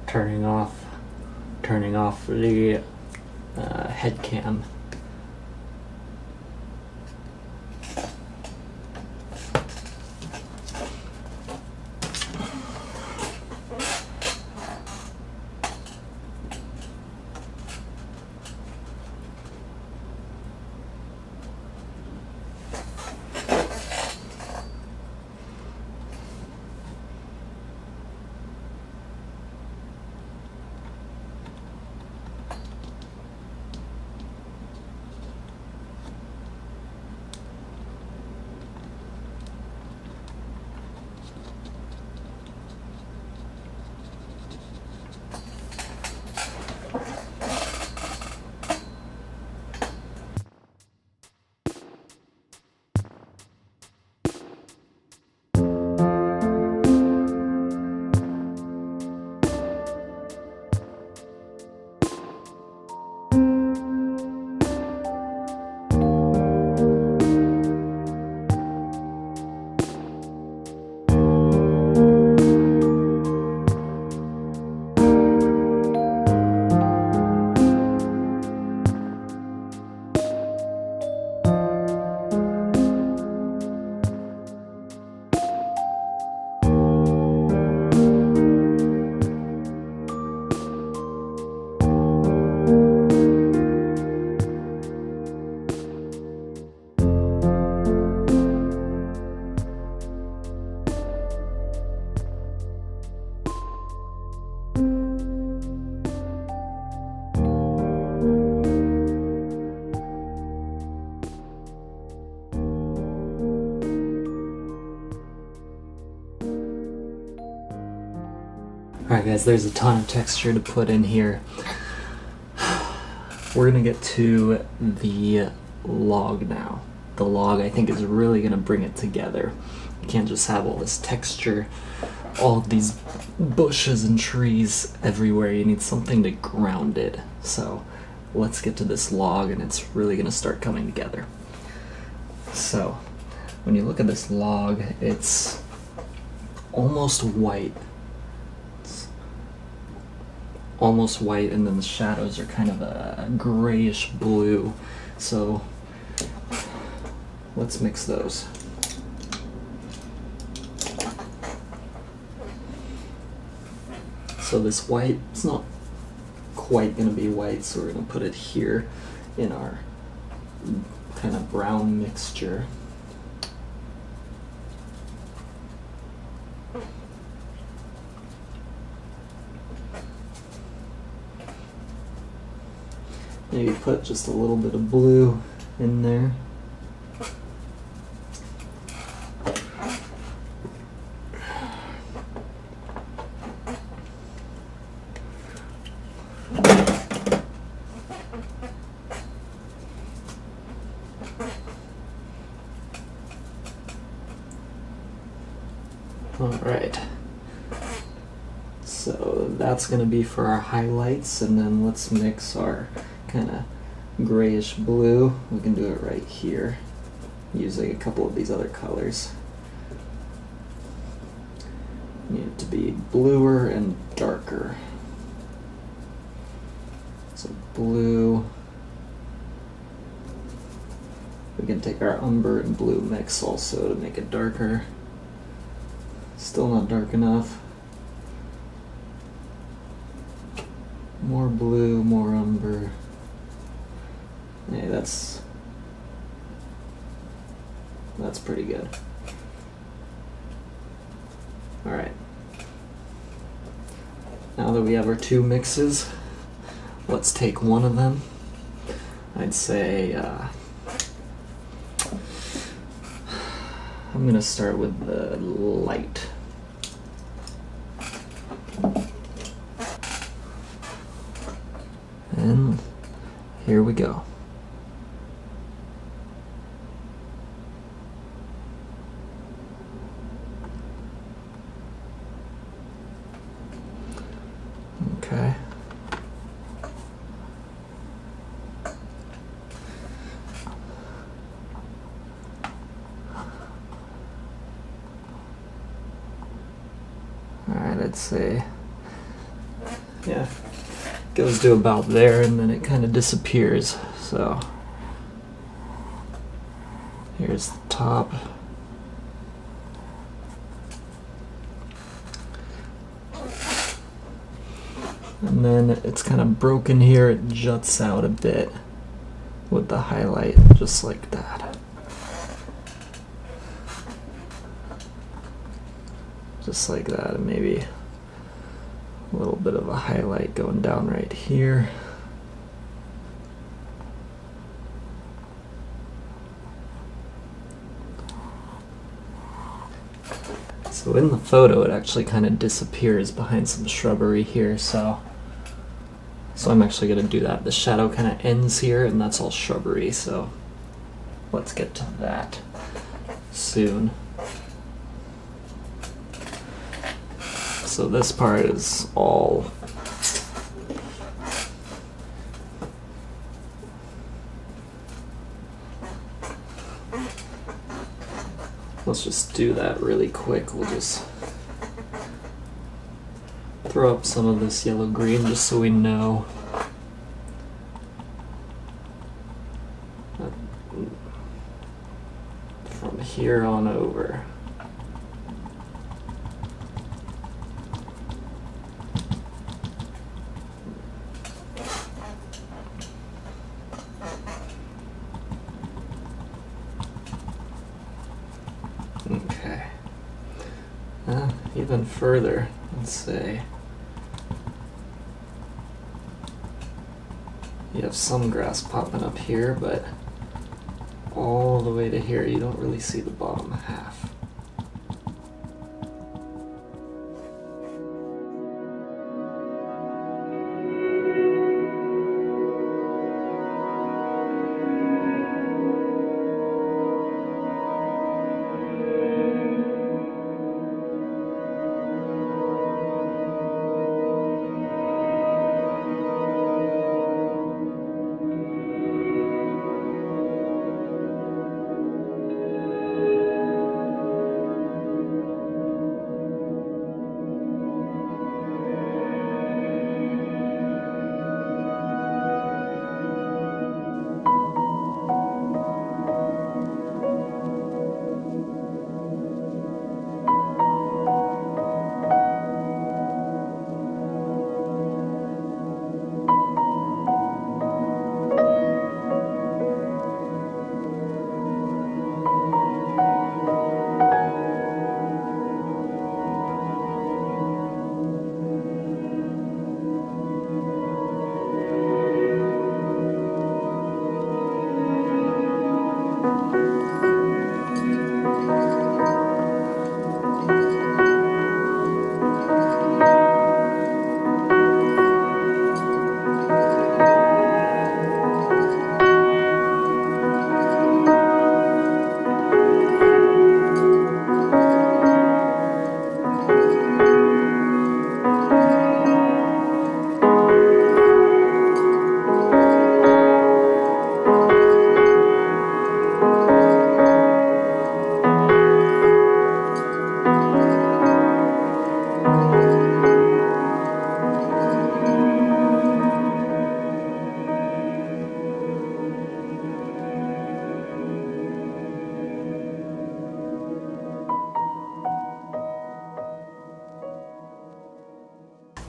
Turning off the head cam. Alright guys, there's a ton of texture to put in here. We're gonna get to the log now. The log, I think, is really gonna bring it together. You can't just have all this texture, all of these bushes and trees everywhere. You need something to ground it. So let's get to this log and it's really gonna start coming together. So when you look at this log, it's almost white. It's almost white, and then the shadows are kind of a grayish blue. So let's mix those. So this white, it's not quite going to be white, so we're going to put it here in our kind of brown mixture. Maybe put just a little bit of blue in there. Alright, so that's going to be for our highlights, and then let's mix our kind of grayish blue. We can do it right here using a couple of these other colors. Need it to be bluer and darker. So blue. We can take our umber and blue mix also to make it darker. Still not dark enough. More blue, more umber. Hey, that's pretty good. Alright. Now that we have our two mixes, let's take one of them. I'd say I'm gonna start with the light. And here we go. Okay. Alright, I'd say, yeah, goes to about there and then it kind of disappears. So here's the top. And then it's kind of broken here, it juts out a bit with the highlight, just like that. Just like that, and maybe a little bit of a highlight going down right here. So in the photo, it actually kind of disappears behind some shrubbery here, so I'm actually going to do that. The shadow kind of ends here, and that's all shrubbery, so let's get to that soon. So this part is all let's just do that really quick. We'll just throw up some of this yellow green just so we know from here on over. Okay. Even further, let's say you have some grass popping up here, but all the way to here you don't really see the bottom half.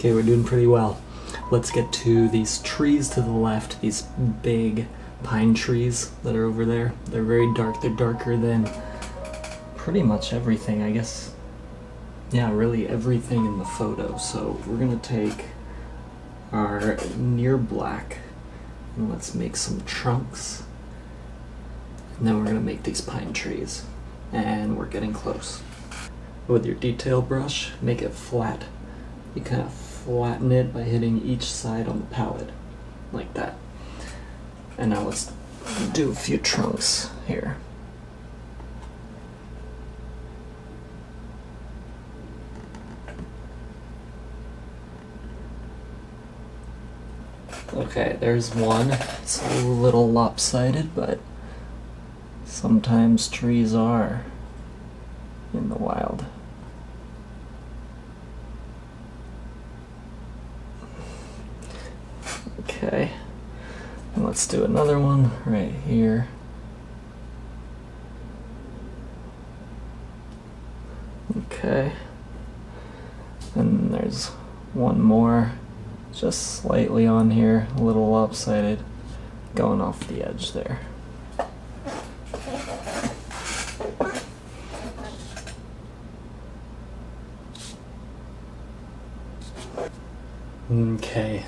Okay, we're doing pretty well. Let's get to these trees to the left, these big pine trees that are over there. They're very dark. They're darker than pretty much everything, I guess. Yeah, really everything in the photo. So we're gonna take our near black and let's make some trunks. And then we're gonna make these pine trees. And we're getting close. With your detail brush, make it flat. You kind of flatten it by hitting each side on the palette, like that. And now let's do a few trunks here. Okay, there's one. It's a little lopsided, but sometimes trees are in the wild. Okay, and let's do another one right here. Okay, and there's one more just slightly on here, a little lopsided, going off the edge there. Okay,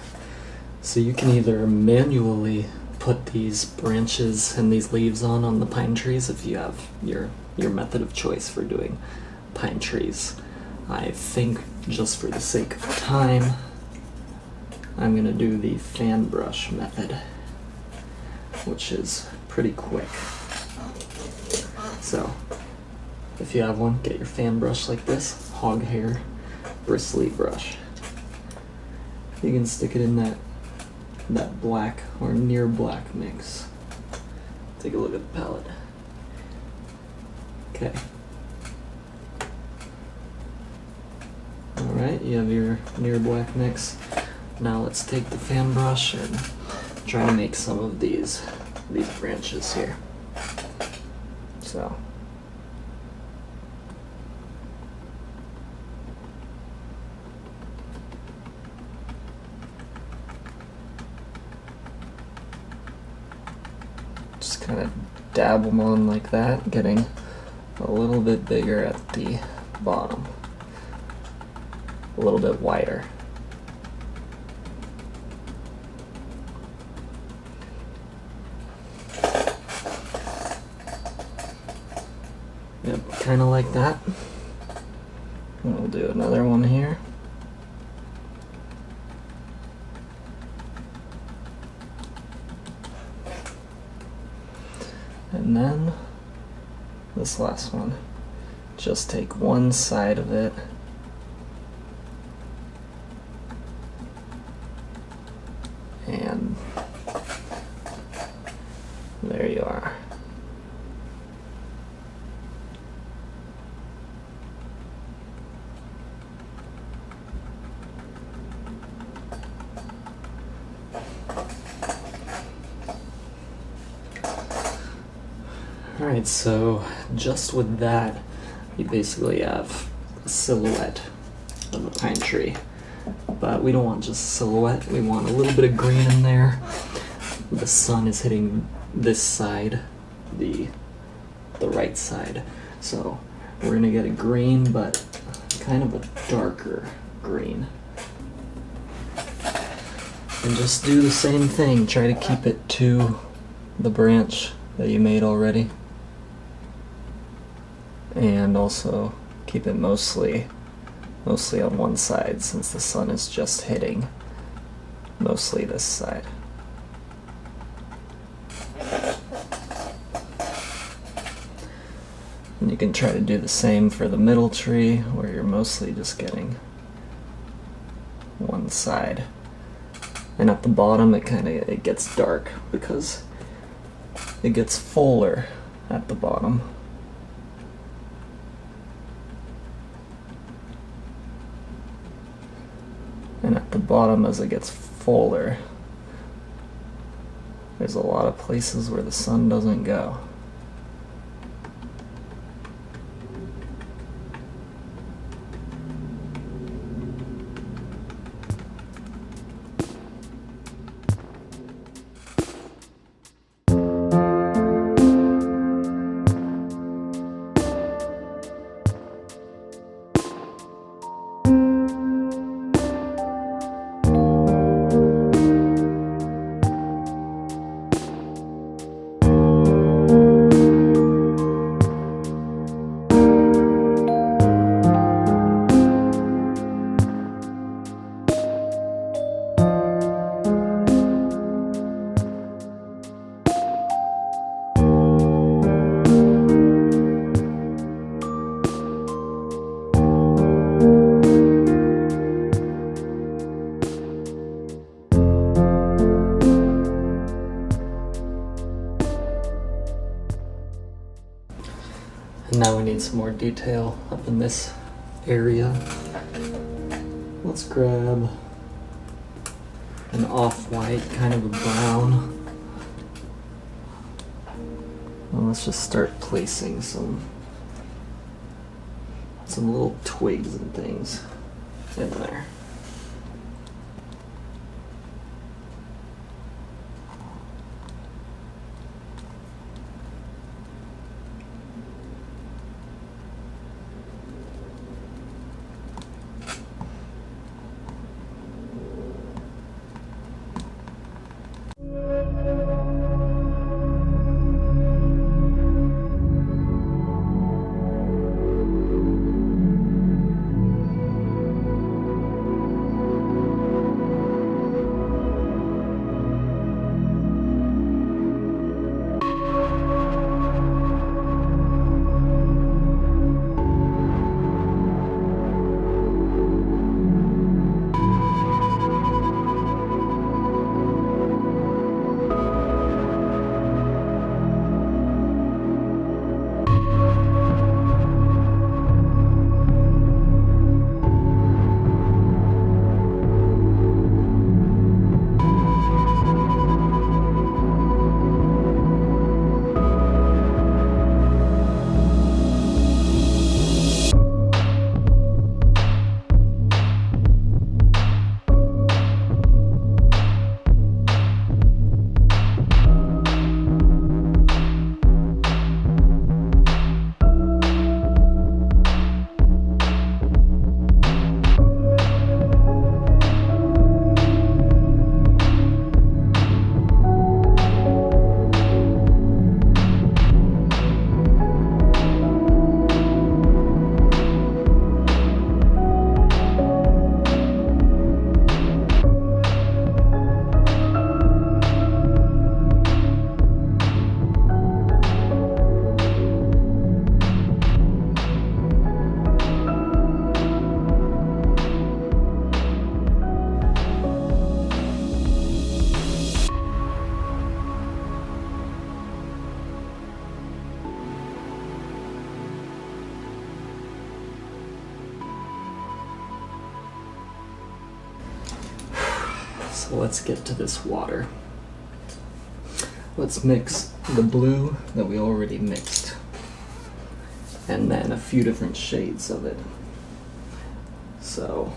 so you can either manually put these branches and these leaves on the pine trees if you have your method of choice for doing pine trees. I think just for the sake of time, I'm gonna do the fan brush method, which is pretty quick. So, if you have one, get your fan brush like this, hog hair, bristly brush. You can stick it in that black or near black mix. Take a look at the palette. Okay. Alright, you have your near black mix. Now let's take the fan brush and try to make some of these branches here. So. Just kind of dab them on like that, getting a little bit bigger at the bottom, a little bit wider. Yep, kind of like that. And we'll do another one here. And then this last one, just take one side of it and there you are. Alright, so just with that, you basically have a silhouette of a pine tree. But we don't want just a silhouette, we want a little bit of green in there. The sun is hitting this side, the right side. So we're gonna get a green, but kind of a darker green. And just do the same thing, try to keep it to the branch that you made already. And also keep it mostly on one side, since the sun is just hitting mostly this side. And you can try to do the same for the middle tree, where you're mostly just getting one side. And at the bottom it gets dark because it gets fuller at the bottom. And at the bottom, as it gets fuller, there's a lot of places where the sun doesn't go. some more detail up in this area. Let's grab an off-white, kind of a brown. And let's just start placing some little twigs and things in there. So let's get to this water. Let's mix the blue that we already mixed, and then a few different shades of it. So,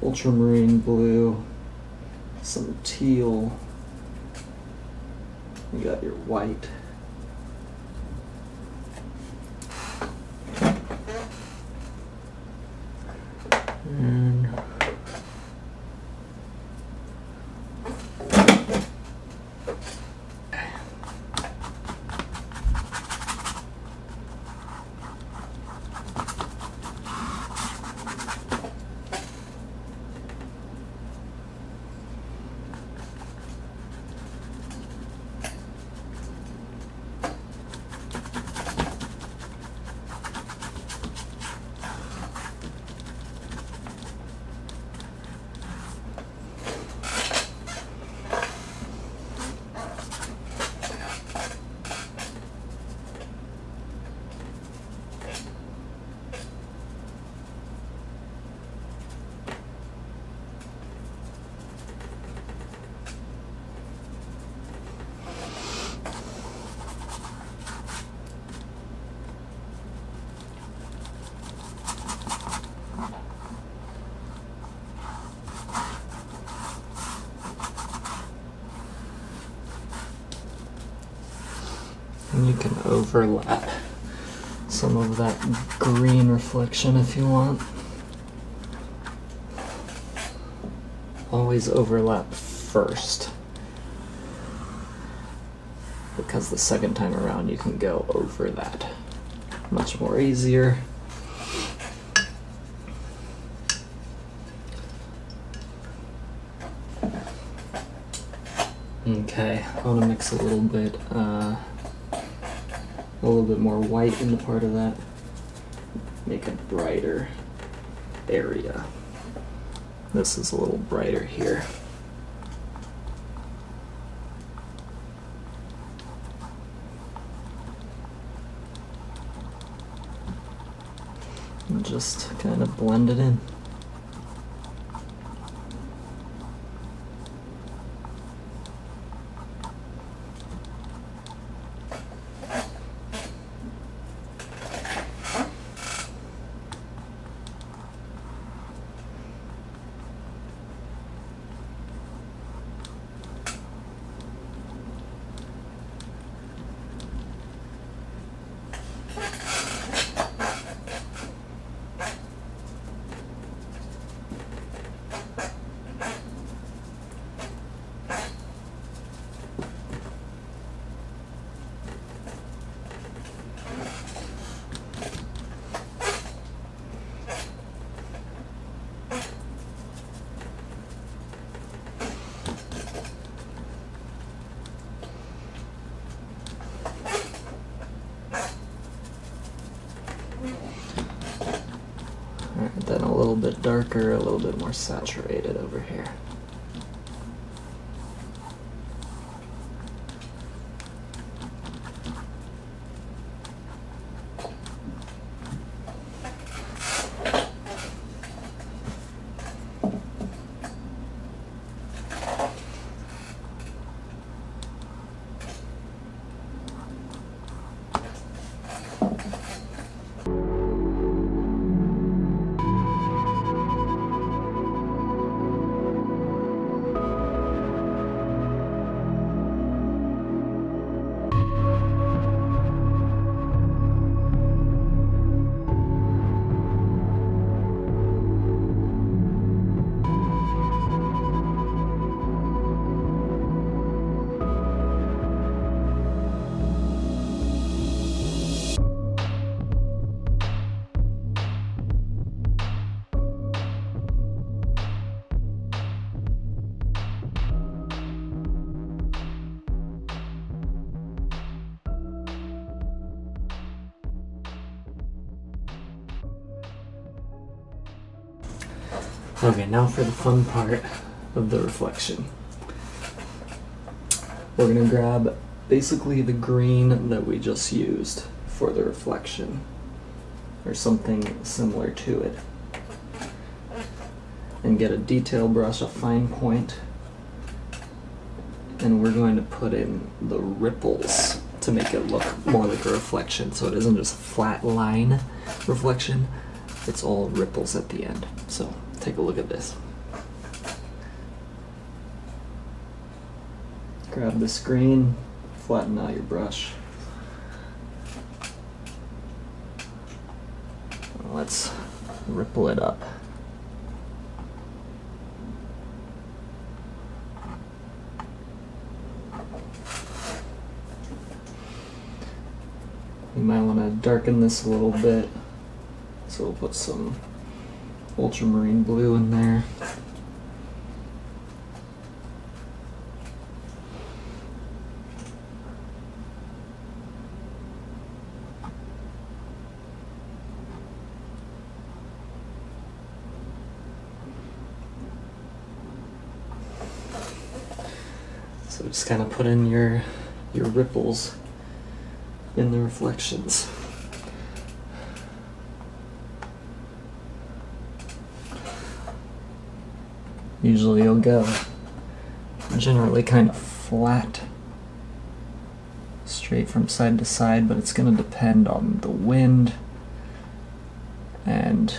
ultramarine blue, some teal, you got your white, and you can overlap some of that green reflection if you want. Always overlap first, because the second time around you can go over that much more easier. Okay, I want to mix a little bit more white in the part of that. Make a brighter area. This is a little brighter here. just kind of blend it in. Then a little bit darker, a little bit more saturated over here. Okay, now for the fun part of the reflection. We're gonna grab basically the green that we just used for the reflection, or something similar to it, and get a detail brush, a fine point, and we're going to put in the ripples to make it look more like a reflection, so it isn't just a flat line reflection, it's all ripples at the end. So take a look at this. Grab the screen, flatten out your brush. Let's ripple it up. You might want to darken this a little bit, so we'll put some ultramarine blue in there. So just kind of put in your ripples in the reflections. Usually you'll go generally kind of flat, straight from side to side, but it's going to depend on the wind and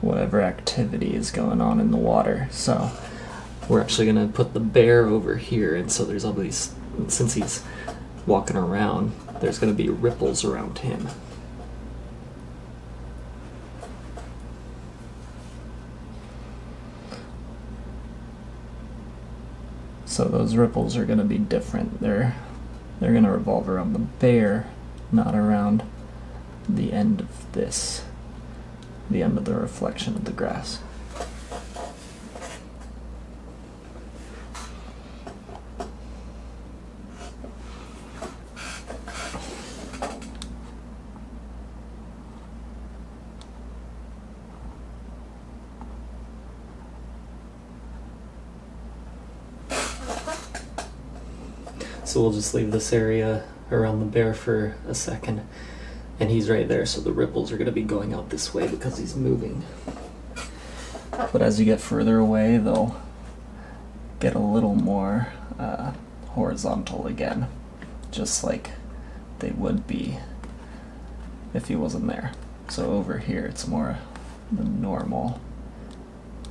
whatever activity is going on in the water. So we're actually going to put the bear over here, and so there's all these, since he's walking around, there's going to be ripples around him. So those ripples are going to be different. They're going to revolve around the bear, not around the end of this, the end of the reflection of the grass. So we'll just leave this area around the bear for a second, And he's right there, so the ripples are going to be going out this way because he's moving. But as you get further away, they'll get a little more horizontal again, just like they would be if he wasn't there. So over here, it's more the normal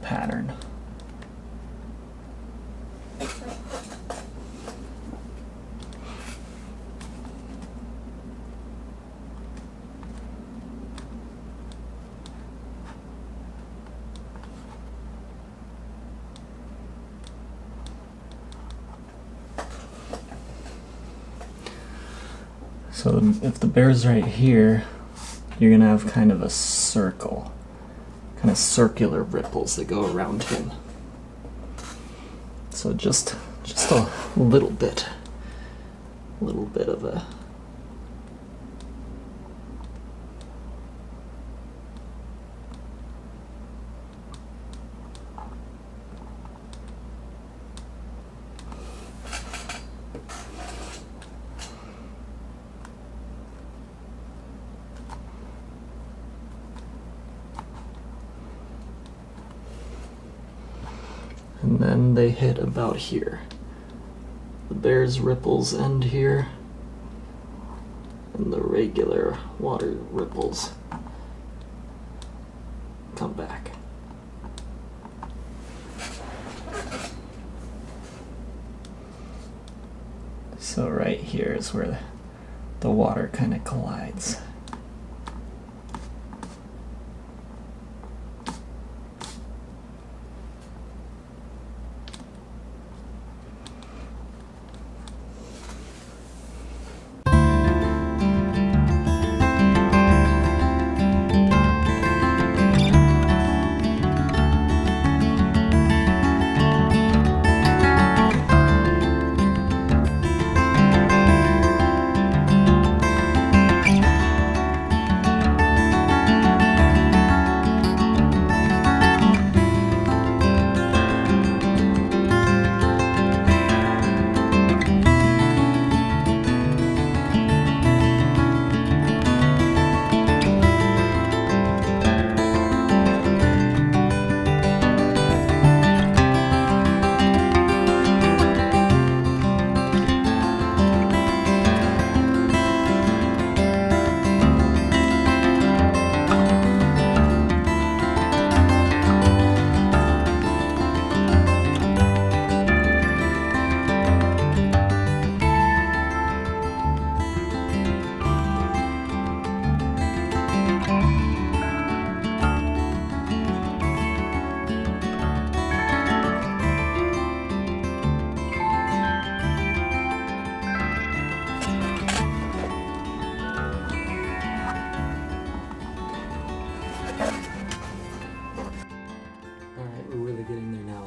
pattern. So if the bear's right here, you're gonna have kind of a circle, kind of circular ripples that go around him. So just a little bit of a and then they hit about here. The bear's ripples end here, and the regular water ripples come back. So right here is where the water kind of collides.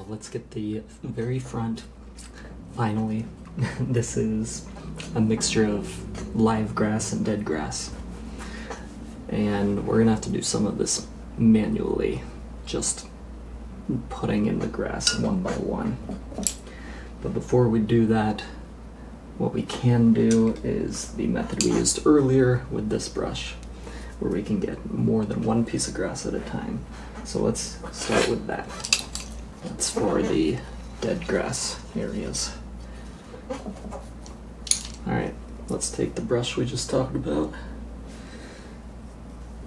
Let's get the very front. Finally, this is a mixture of live grass and dead grass. And we're gonna have to do some of this manually, just putting in the grass one by one. But before we do that, what we can do is the method we used earlier with this brush, where we can get more than one piece of grass at a time. So let's start with that. That's for the dead grass areas. Alright, let's take the brush we just talked about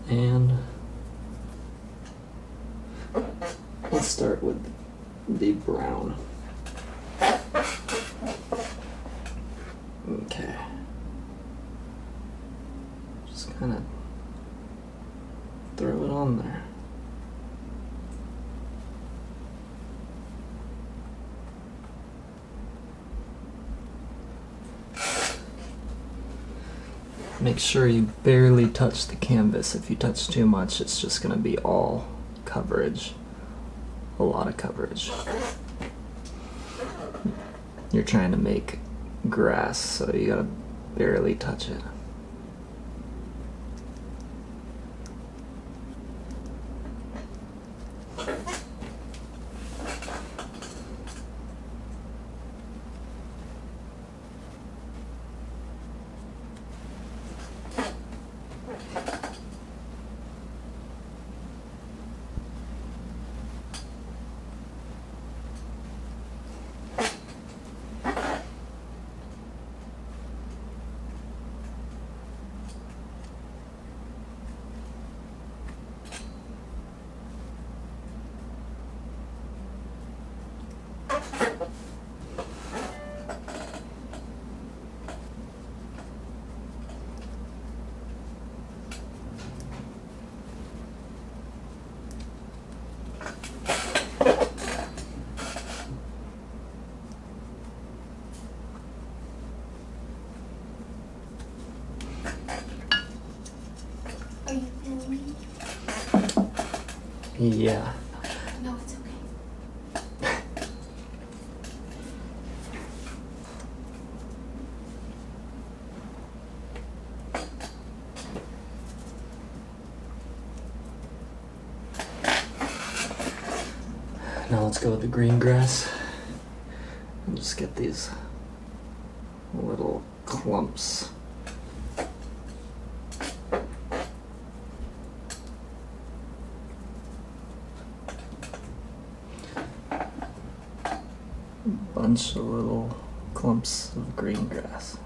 and let's start with the brown. Okay. Just kind of throw it on there. Make sure you barely touch the canvas. If you touch too much, it's just going to be all coverage. A lot of coverage. You're trying to make grass, so you gotta barely touch it. Are you filming? Yeah. No, it's okay. Now let's go with the green grass and just get these little clumps. Bunch of little clumps of green grass.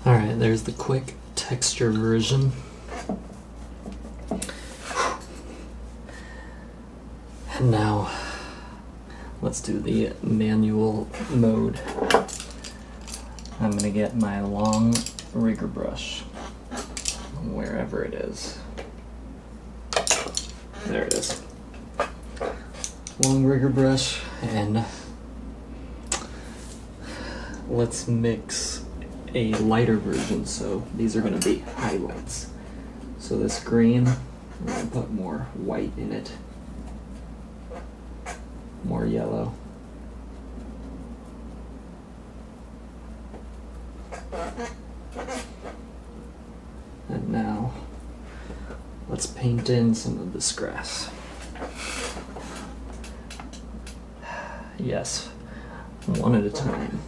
Alright, there's the quick texture version. And now, let's do the manual mode. I'm going to get my long rigger brush, wherever it is. There it is. Long rigger brush, and let's mix a lighter version, so these are going to be highlights. So this green, we're going to put more white in it, more yellow. And now, let's paint in some of this grass. Yes, one at a time.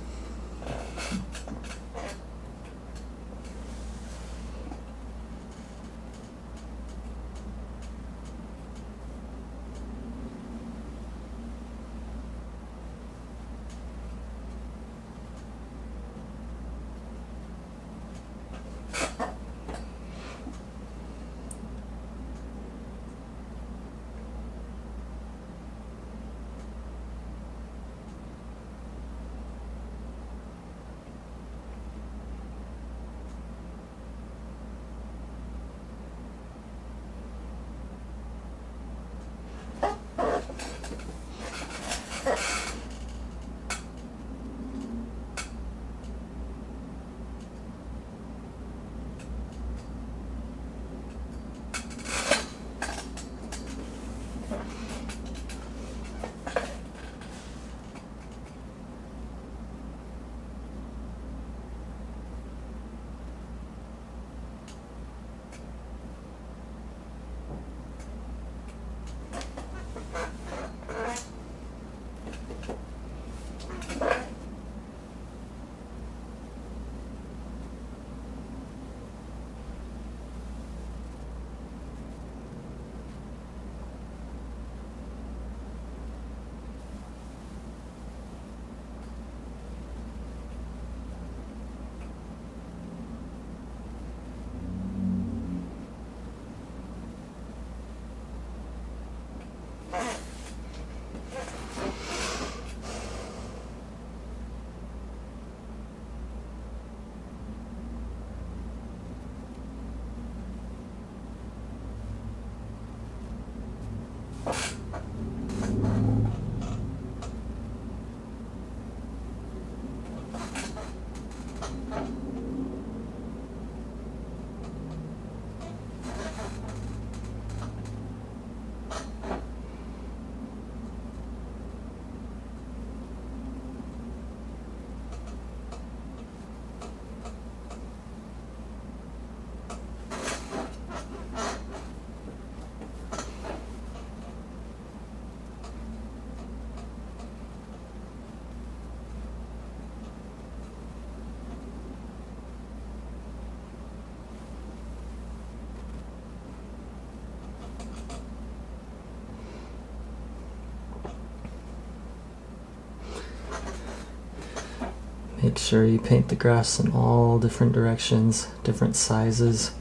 Make sure you paint the grass in all different directions, different sizes.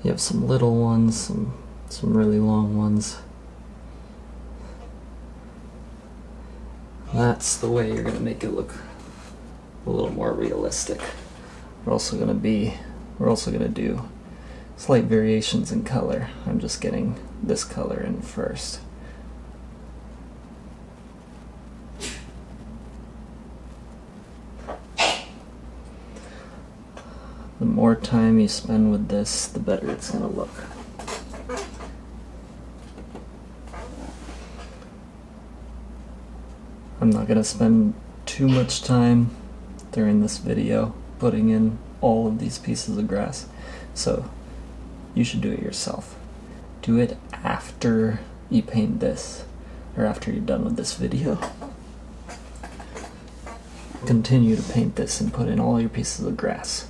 You have some little ones, some really long ones. That's the way you're gonna make it look a little more realistic. We're also gonna do slight variations in color. I'm just getting this color in first. The more time you spend with this, the better it's going to look. I'm not going to spend too much time during this video putting in all of these pieces of grass, so you should do it yourself. Do it after you paint this, or after you're done with this video. Continue to paint this and put in all your pieces of grass.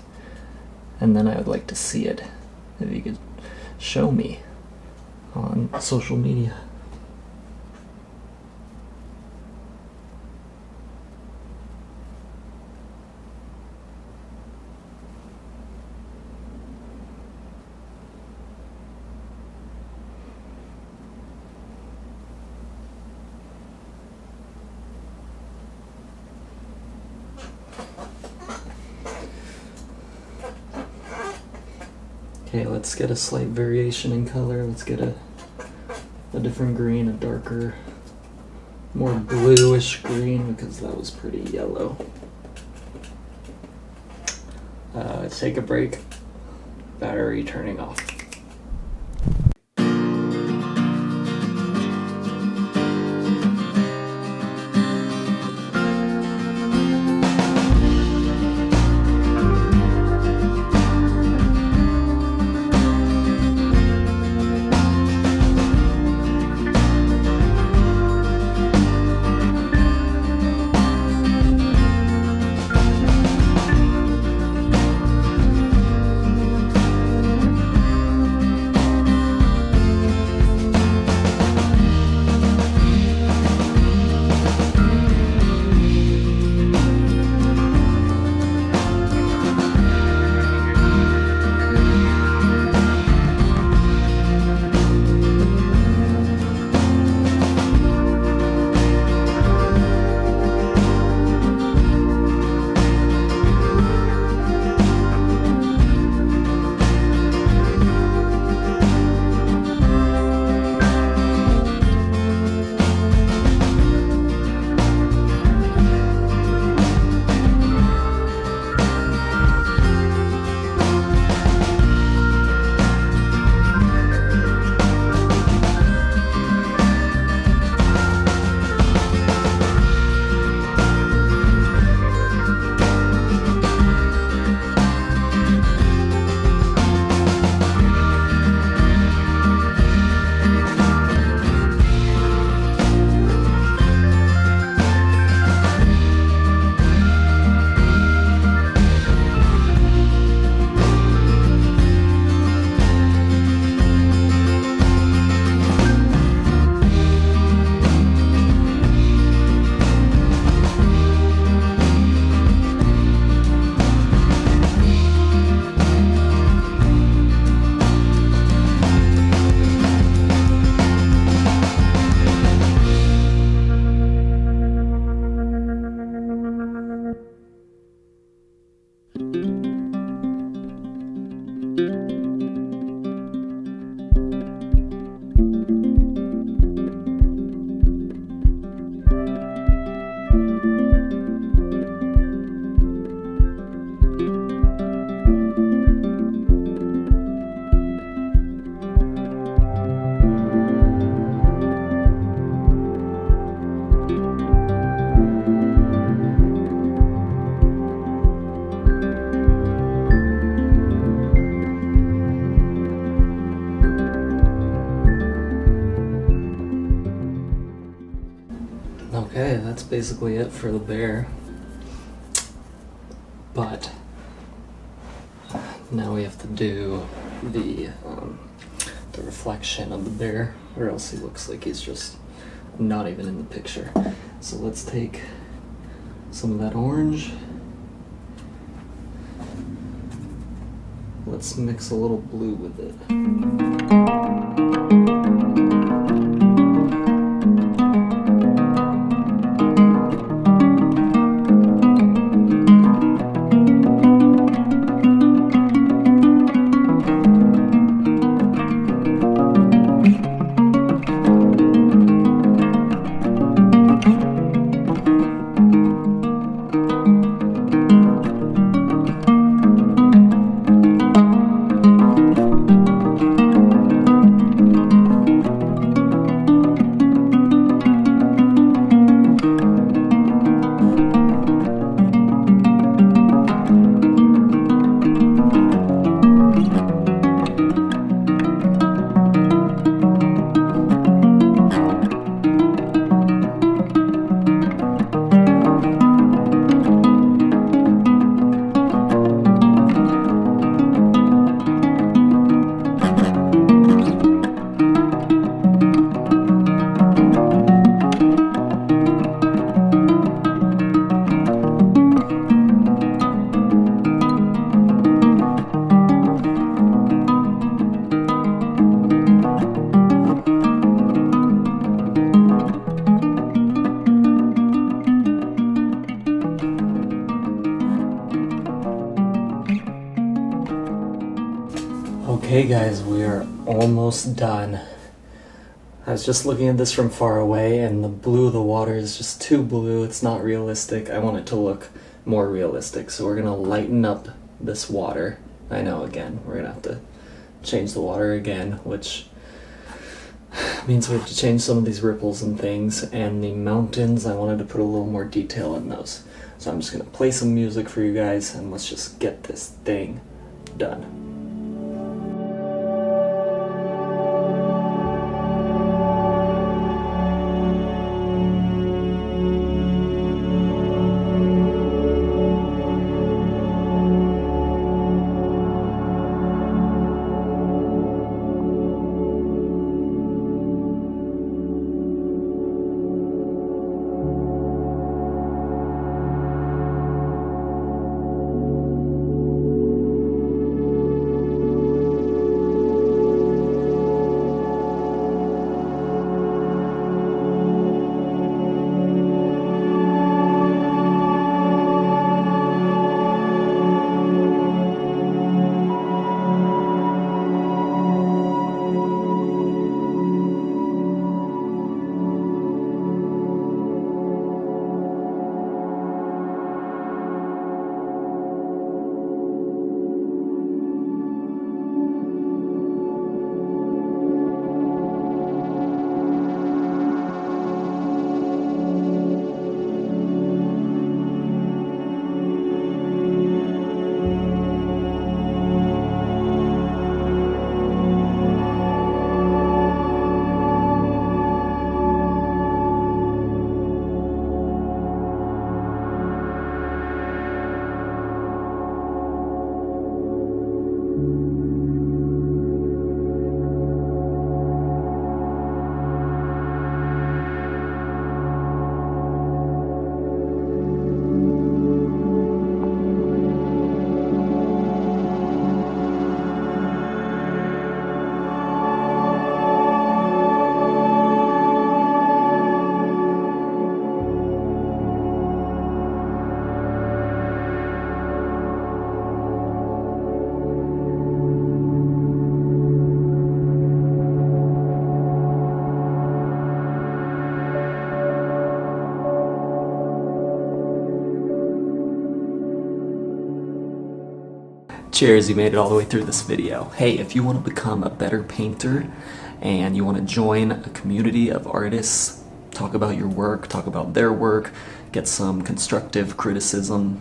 And then I would like to see it, if you could show me on social media. Okay, let's get a slight variation in color. Let's get a different green, a darker, more bluish green, because that was pretty yellow. Take a break. Battery turning off. Okay, that's basically it for the bear. But now we have to do the reflection of the bear, or else he looks like he's just not even in the picture. So let's take some of that orange. Let's mix a little blue with it. Okay guys, we are almost done. I was just looking at this from far away and the blue of the water is just too blue. It's not realistic. I want it to look more realistic. So we're gonna lighten up this water. I know, again, we're gonna have to change the water again, which means we have to change some of these ripples and things. And the mountains, I wanted to put a little more detail in those. So I'm just gonna play some music for you guys and let's just get this thing done. Cheers, you made it all the way through this video. Hey, if you want to become a better painter and you want to join a community of artists, talk about your work, talk about their work, get some constructive criticism,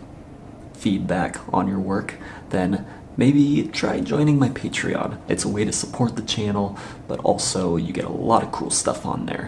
feedback on your work, then maybe try joining my Patreon. It's a way to support the channel, but also you get a lot of cool stuff on there.